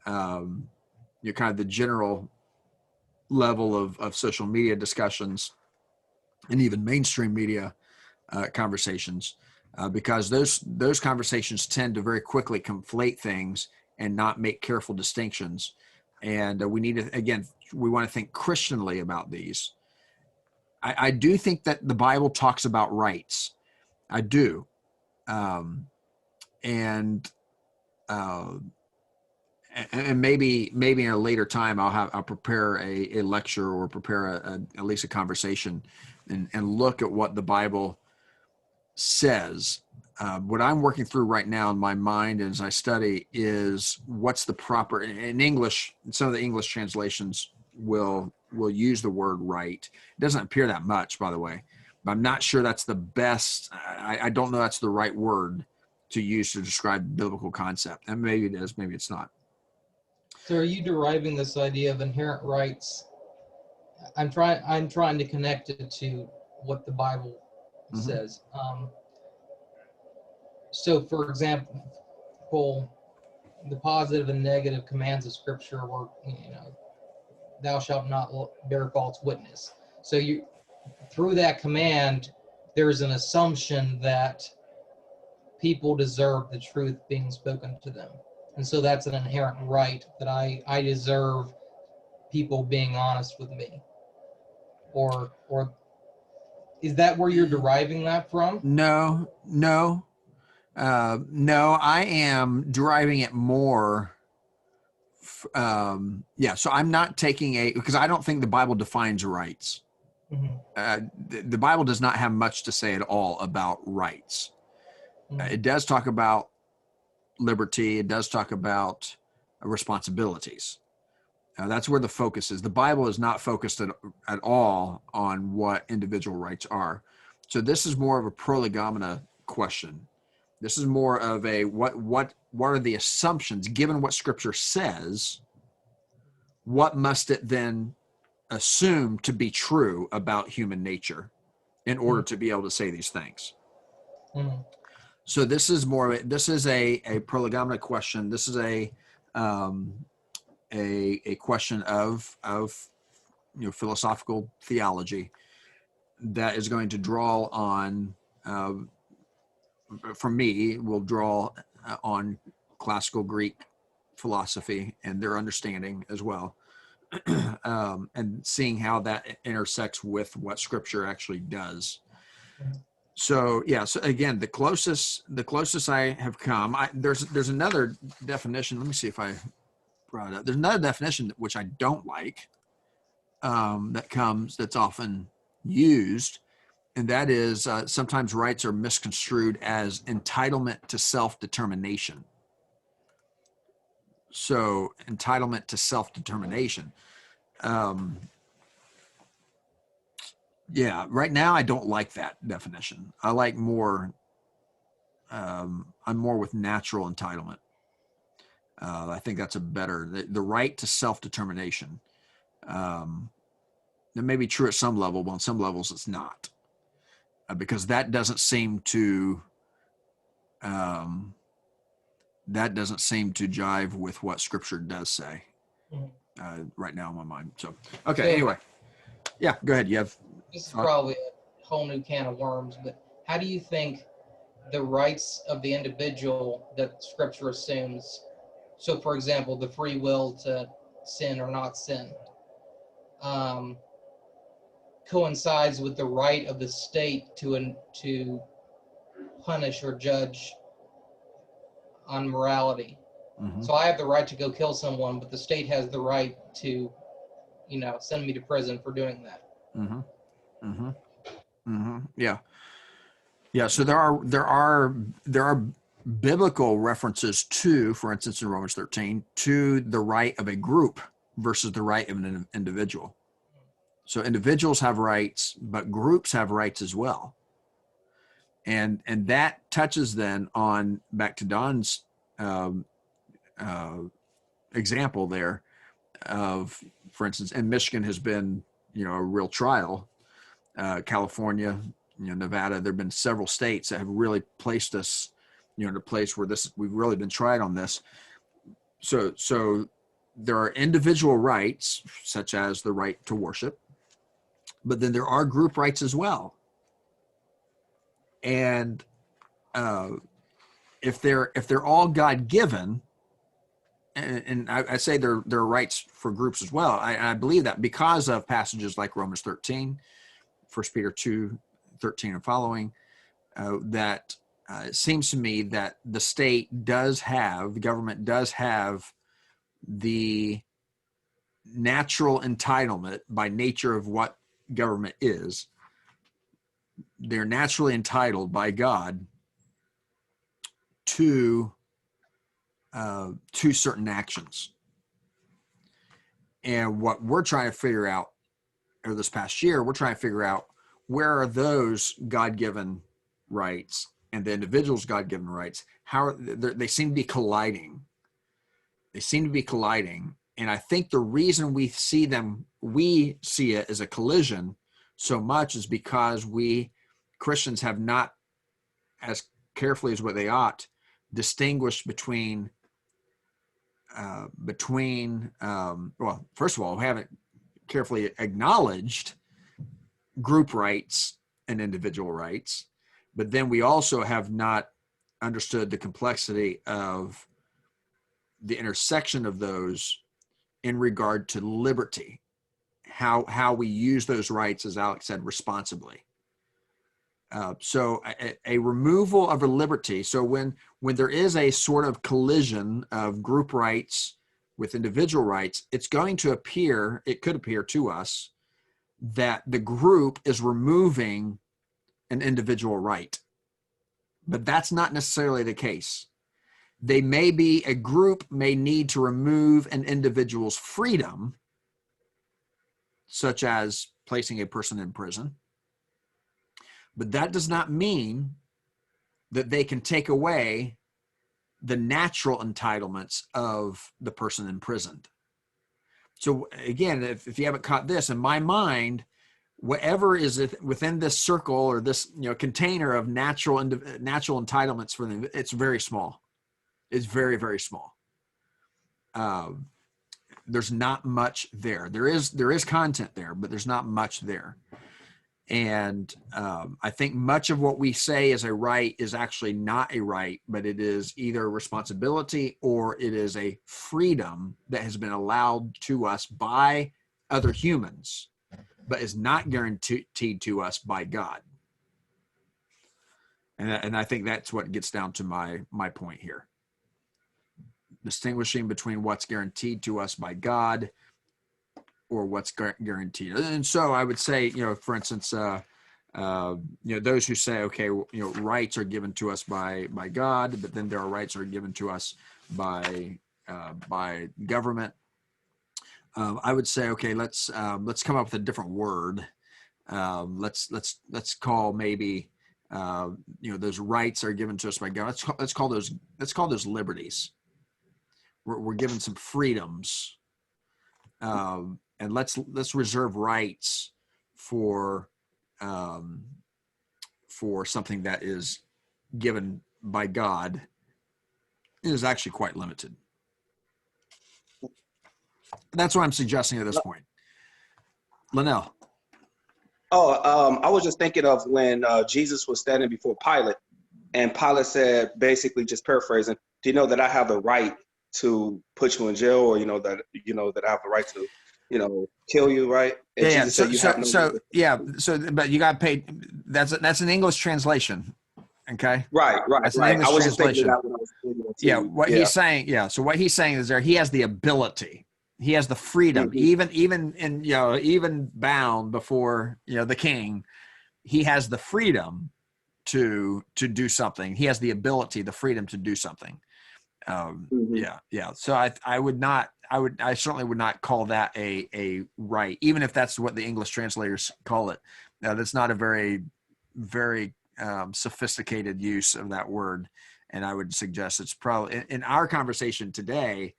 kind of the general level of social media discussions and even mainstream media conversations, because those conversations tend to very quickly conflate things and not make careful distinctions. And we need to, again, we want to think Christianly about these. I do think that the Bible talks about rights. I do. And maybe in a later time I'll prepare a lecture or prepare at least a conversation and look at what the Bible says. What I'm working through right now in my mind as I study is what's the proper, in English, some of the English translations will use the word right. It doesn't appear that much, by the way, but I'm not sure that's the best. I don't know that's the right word to use to describe biblical concept. And maybe it is, maybe it's not.
So are you deriving this idea of inherent rights? I'm trying to connect it to what the Bible says. So for example, the positive and negative commands of Scripture were, thou shalt not bear false witness. So through that command, there's an assumption that people deserve the truth being spoken to them. And so that's an inherent right that I deserve people being honest with me. Or is that where you're deriving that from?
No, I am deriving it more. So I'm not taking because I don't think the Bible defines rights. The Bible does not have much to say at all about rights. It does talk about liberty. It does talk about responsibilities. That's where the focus is. The Bible is not focused at all on what individual rights are. So this is more of a prolegomena question. This is more of a what are the assumptions, given what Scripture says, what must it then assume to be true about human nature in order to be able to say these things? So this is more of this is a prolegomena question. This is a question of philosophical theology that is going to draw on, for me, will draw on classical Greek philosophy and their understanding as well, and seeing how that intersects with what Scripture actually does. So so again, the closest I have come, there's another definition. Let me see if I brought it up. There's another definition which I don't like, that's often used, and that is sometimes rights are misconstrued as entitlement to self-determination. So entitlement to self-determination. Right now I don't like that definition. I like more, I'm more with natural entitlement. I think that's a better, the right to self-determination. that may be true at some level, but on some levels it's not, because that doesn't seem to jive with what Scripture does say right now in my mind. So, okay.
So-
anyway, yeah, go ahead. You have.
This is probably a whole new can of worms, but how do you think the rights of the individual that Scripture assumes, so for example, the free will to sin or not sin, coincides with the right of the state to punish or judge on morality?
Mhm.
So I have the right to go kill someone, but the state has the right to, send me to prison for doing that.
Yeah. Yeah. So there are biblical references to, for instance, in Romans 13, to the right of a group versus the right of an individual. So individuals have rights, but groups have rights as well. And that touches then on, back to Don's example there of, for instance, and Michigan has been, a real trial. California, Nevada, there have been several states that have really placed us, in a place where we've really been tried on this. So there are individual rights, such as the right to worship, but then there are group rights as well. And if they're all God-given, and I say there are rights for groups as well. I believe that because of passages like Romans 13, 1 Peter 2, 13 and following, that it seems to me that the government does have the natural entitlement, by nature of what government is. They're naturally entitled by God to certain actions. And what we're trying to figure out, or this past year, we're trying to figure out, where are those God-given rights and the individual's God-given rights? They seem to be colliding. And I think the reason we see it as a collision so much is because we Christians have not, as carefully as what they ought, distinguished between well, first of all, we haven't carefully acknowledged group rights and individual rights, but then we also have not understood the complexity of the intersection of those in regard to liberty, how we use those rights, as Alex said, responsibly. So a removal of a liberty. So when there is a sort of collision of group rights with individual rights, it could appear to us that the group is removing an individual right. But that's not necessarily the case. A group may need to remove an individual's freedom, such as placing a person in prison. But that does not mean that they can take away the natural entitlements of the person imprisoned. So again, if you haven't caught this, in my mind, whatever is within this circle or this container of natural entitlements for them, it's very small. It's very, very small. There's not much there. There is content there, but there's not much there. And I think much of what we say is a right is actually not a right, but it is either a responsibility or it is a freedom that has been allowed to us by other humans, but is not guaranteed to us by God. And I think that's what gets down to my point here. Distinguishing between what's guaranteed to us by God or what's guaranteed. And so I would say, for instance, those who say, okay, rights are given to us by God, but then there are rights that are given to us by government. I would say, okay, let's come up with a different word. Let's call maybe those rights are given to us by God. Let's call those liberties. We're given some freedoms. and let's reserve rights for something that is given by God is actually quite limited. That's what I'm suggesting at this point. Linnell.
Oh, I was just thinking of when Jesus was standing before Pilate, and Pilate said, basically, just paraphrasing, "Do you know that I have the right to put you in jail, or that I have the right to, kill you, right?" And
Yeah.
Jesus said, "You have no."
But you got paid. That's an English translation. Okay.
Right.
That's an
I
English
was just thinking
translation.
that when I was thinking that
Yeah.
too.
What he's saying. Yeah. So what he's saying is he has the ability. He has the freedom,
Mhm.
even bound before the king. He has the freedom to do something. He has the ability, the freedom to do something.
Mhm.
Yeah. So I certainly would not call that a right, even if that's what the English translators call it. That's not a very, very sophisticated use of that word, and I would suggest it's probably in our conversation today.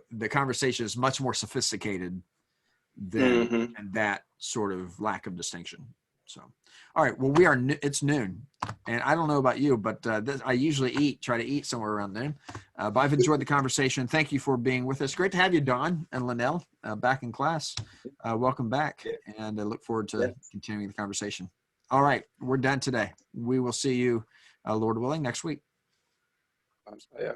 The conversation is much more sophisticated than
Mhm.
that sort of lack of distinction. So, all right. Well, it's noon, and I don't know about you, but I usually try to eat somewhere around noon. But I've enjoyed the conversation. Thank you for being with us. Great to have you, Don and Linnell, back in class. Welcome back, and I look forward to continuing the conversation. All right. We're done today. We will see you, Lord willing, next week.
Yeah.